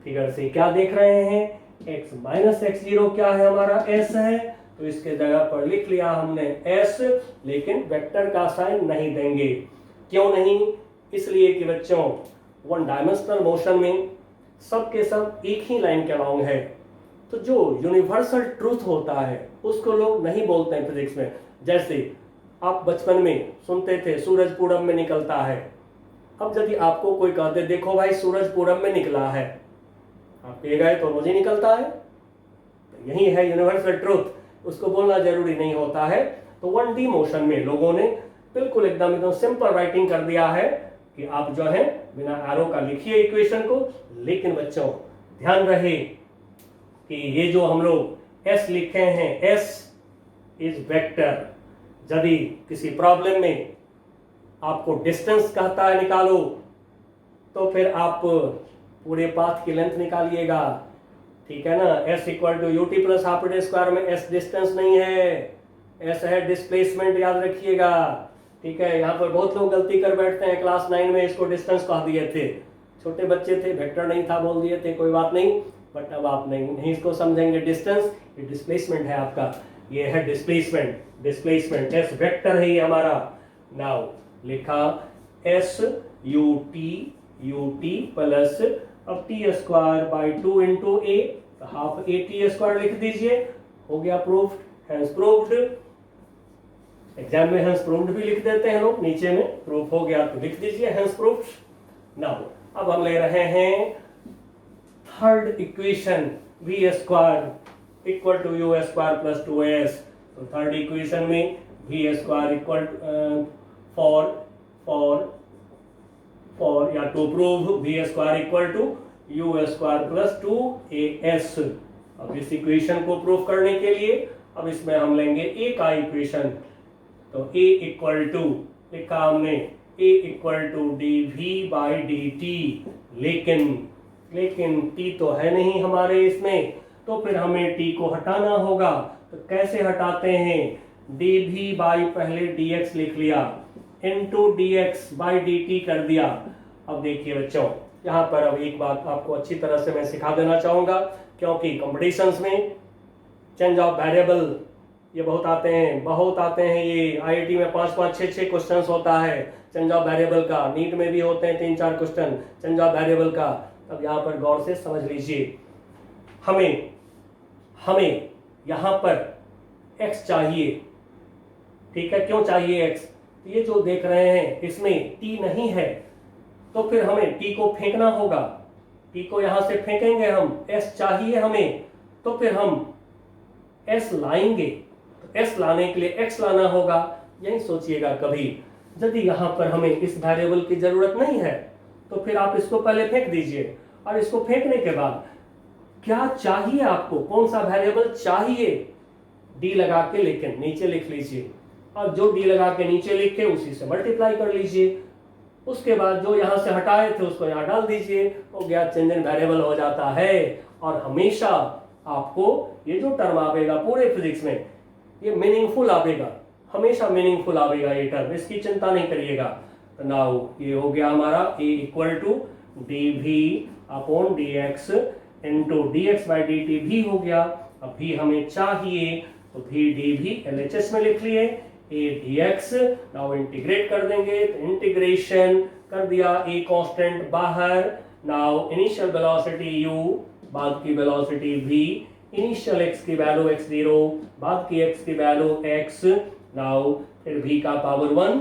फिगर से क्या देख रहे हैं, x माइनस x0 क्या है हमारा s है, तो इसके जगह पर लिख लिया हमने s, लेकिन वेक्टर का साइन नहीं देंगे। क्यों नहीं? इसलिए कि बच्चों वन डायमेंशनल मोशन में सब के सब एक ही लाइन के अलोंग है, तो जो यूनिवर्सल ट्रूथ होता है उसको लोग नहीं बोलते हैं फिजिक्स में। जैसे आप बचपन में सुनते थे सूरज पूरब में निकलता है, अब यदि आपको कोई कहते देखो भाई सूरज पूरब में निकला है, आप कह गए तो रोज ही निकलता है, तो यही है यूनिवर्सल ट्रूथ, उसको बोलना जरूरी नहीं होता है। तो 1D मोशन में लोगों ने बिल्कुल एकदम सिंपल राइटिंग कर दिया है कि आप जो है बिना एरो का लिखिए इक्वेशन को, लेकिन बच्चों ध्यान रहे कि ये जो हम लोग s लिखे हैं s इज वेक्टर। यदि किसी प्रॉब्लम में आपको डिस्टेंस कहता है निकालो, तो फिर आप पूरे पाथ की लेंथ निकालिएगा, ठीक है ना। s equal to ut plus half d square में s डिस्टेंस नहीं है, s है डिस्प्लेसमेंट, याद रखिएगा, ठीक है। यहाँ पर बहुत लोग गलती कर बैठते हैं, क्लास 9 में इसको डिस्टेंस कह दिए थे, छोटे बच्चे थे, वेक्टर नहीं था बोल दिए थे, कोई बात नहीं, बट अब आप नहीं इसको समझेंगे डिस्टेंस, ये डिस्प्लेसमेंट है आपका, ये है डिस्प्लेसमेंट s वेक्टर है ये हमारा। नाउ लिखा s ut प्लस अब T square by 2 into A, half a t square लिख दीजिए, हो गया प्रूफ्ड, हैंस प्रूफ्ड। एग्जाम में हैंस प्रूफ्ड भी लिख देते हैं लोग, नीचे में प्रूफ हो गया तो लिख दीजिए हैंस प्रूफ्ड। नाउ अब हम ले रहे हैं third equation v square equal to u square plus 2s। तो थर्ड इक्वेशन में v स्क्वायर इक्वल फॉर या to prove v square equal to u square plus 2as। अब इस इक्वेशन को प्रूव करने के लिए अब इसमें हम लेंगे a का इक्वेशन, तो a इक्वल टू लिखा हमने a equal to dv by dt, लेकिन t तो है नहीं हमारे इसमें, तो फिर हमें t को हटाना होगा। तो कैसे हटाते हैं, dv बाई पहले dx लिख लिया, इनटू dx बाई dt कर दिया। अब देखिए बच्चों यहाँ पर अब एक बात आपको अच्छी तरह से मैं सिखा देना चाहूँगा, क्योंकि कॉम्पिटिशन्स में चेंज ऑफ वेरिएबल ये बहुत आते हैं, ये आईआईटी में 5-5, 6-6 क्वेश्चन होता है चेंज ऑफ वेरिएबल का, नीट में भी होते हैं 3-4 क्वेश्चन चेंज ऑफ वेरिएबल का। अब यहाँ पर गौर से समझ लीजिए, हमें यहाँ पर x चाहिए, ठीक है। क्यों चाहिए x? ये जो देख रहे हैं इसमें t नहीं है, तो फिर हमें t को फेंकना होगा, t को यहाँ से फेंकेंगे हम, s चाहिए हमें, तो फिर हम s लाएंगे, तो s लाने के लिए x लाना होगा। यही सोचिएगा कभी यदि यहाँ पर हमें इस वेरिएबल की जरूरत नहीं है, तो फिर आप इसको पहले फेंक दीजिए, और इसको फेंकने के बाद क्या चाहिए आपको, कौन सा वेरिएबल चाहिए, d लगा के लेकिन नीचे लिख लीजिए, और जो d लगा के नीचे लिख के उसी से मल्टीप्लाई कर लीजिए। उसके बाद जो यहाँ से हटाए थे उसको यहाँ डाल दीजिए, हो गया चेंज इन वेरिएबल हो जाता है। और हमेशा आपको ये जो टर्म आवेगा पूरे फिजिक्स में ये मीनिंगफुल आवेगा, हमेशा मीनिंगफुल आवेगा ये टर्म, इसकी चिंता नहीं करिएगा। तो नाउ ये हो गया हमारा a equal to dv upon dx into dx by dt भी हो गया। अब भी हमें चाहिए तो भी dv LHS में लिख लिए, a dx, नाउ इंटीग्रेट कर देंगे, तो इंटीग्रेशन कर दिया, a कांस्टेंट बाहर, नाउ इनिशियल वेलोसिटी u, बाद की वेलोसिटी v, इनिशियल x की वैल्यू x0, बाद की x की वैल्यू x, नाउ फिर v का पावर 1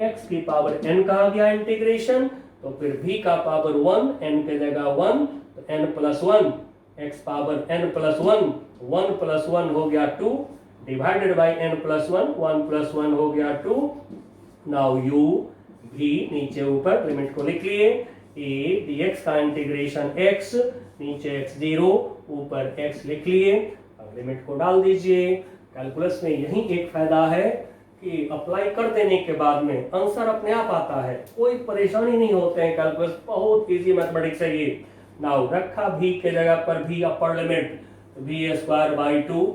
x की पावर n कहा गया इंटीग्रेशन, तो फिर v का पावर 1 n के जगह 1, तो n plus 1 x power n plus 1, 1 plus 1 हो गया 2 divided by n plus 1, 1 plus 1 हो गया 2। नाउ u v नीचे ऊपर लिमिट को लिख लिए, a dx का इंटीग्रेशन x, नीचे x0 ऊपर x लिख लिए, अब लिमिट को डाल दीजिए। कैलकुलस में यही एक फायदा है कि अप्लाई कर देने के बाद में आंसर अपने आप आता है, कोई परेशानी नहीं होते हैं। कैलकुलस बहुत इजी मैथमेटिक्स है ये। नाउ रखा v के जगह पर v upper limit v square by 2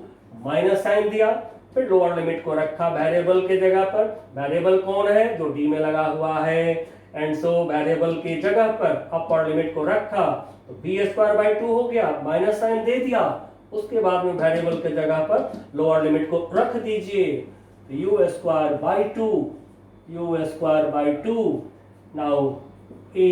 minus sign दिया, फिर लोअर लिमिट को रखा वेरिएबल के जगह पर, वेरिएबल कौन है जो d में लगा हुआ है, एंड सो वेरिएबल की जगह पर अपर लिमिट को रखा तो v स्क्वायर बाई 2 हो गया, माइनस साइन दे दिया, उसके बाद में वेरिएबल के जगह पर लोअर लिमिट को रख दीजिए, u square by 2, u square by 2। Now a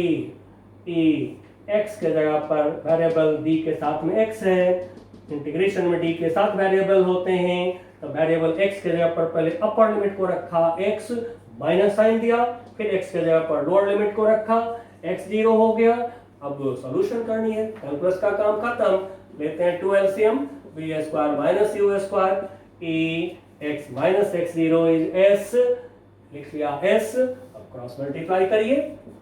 x के जगह पर वेरिएबल d के साथ में x है, इंटीग्रेशन में d के साथ वेरिएबल होते हैं, तो वेरिएबल x के जगह पर पहले अपर लिमिट को रखा x, माइनस साइन दिया, फिर x के जगह पर लोअर लिमिट को रखा, x 0 हो गया। अब सॉल्यूशन करनी है, कैलकुलस का काम खत्म। लेते हैं 2 LCM, v square minus u square, a x minus x0 is s, लिख लिया s। अब क्रॉस मल्टीप्लाई करिए,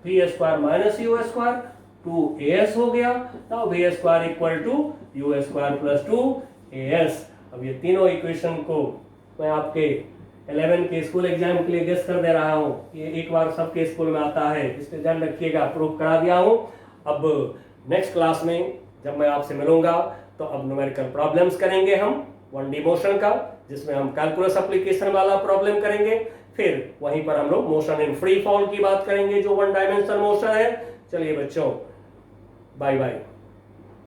v square minus u square 2as हो गया। Now v square equal to u square plus 2as। अब ये तीनों इक्वेशन को मैं आपके 11 के स्कूल एग्जाम के लिए गेस कर दे रहा हूँ, ये एक बार सबके स्कूल में आता है, इस पे ध्यान रखिएगा, प्रूफ करा दिया हूँ। अब नेक्स्ट क्लास में जब मैं आपसे मिलूंगा तो अब न्यूमेरिकल प्रॉब्लम्स करेंगे हम 1D मोशन का, जिसमें हम कैलकुलस एप्लीकेशन वाला प्रॉब्लम करेंगे, फिर वहीं पर हम लोग मोशन इन फ्री फॉल की बात करेंगे जो 1 डायमेंशनल मोशन है। चलिए बच्चों, बाय बाय।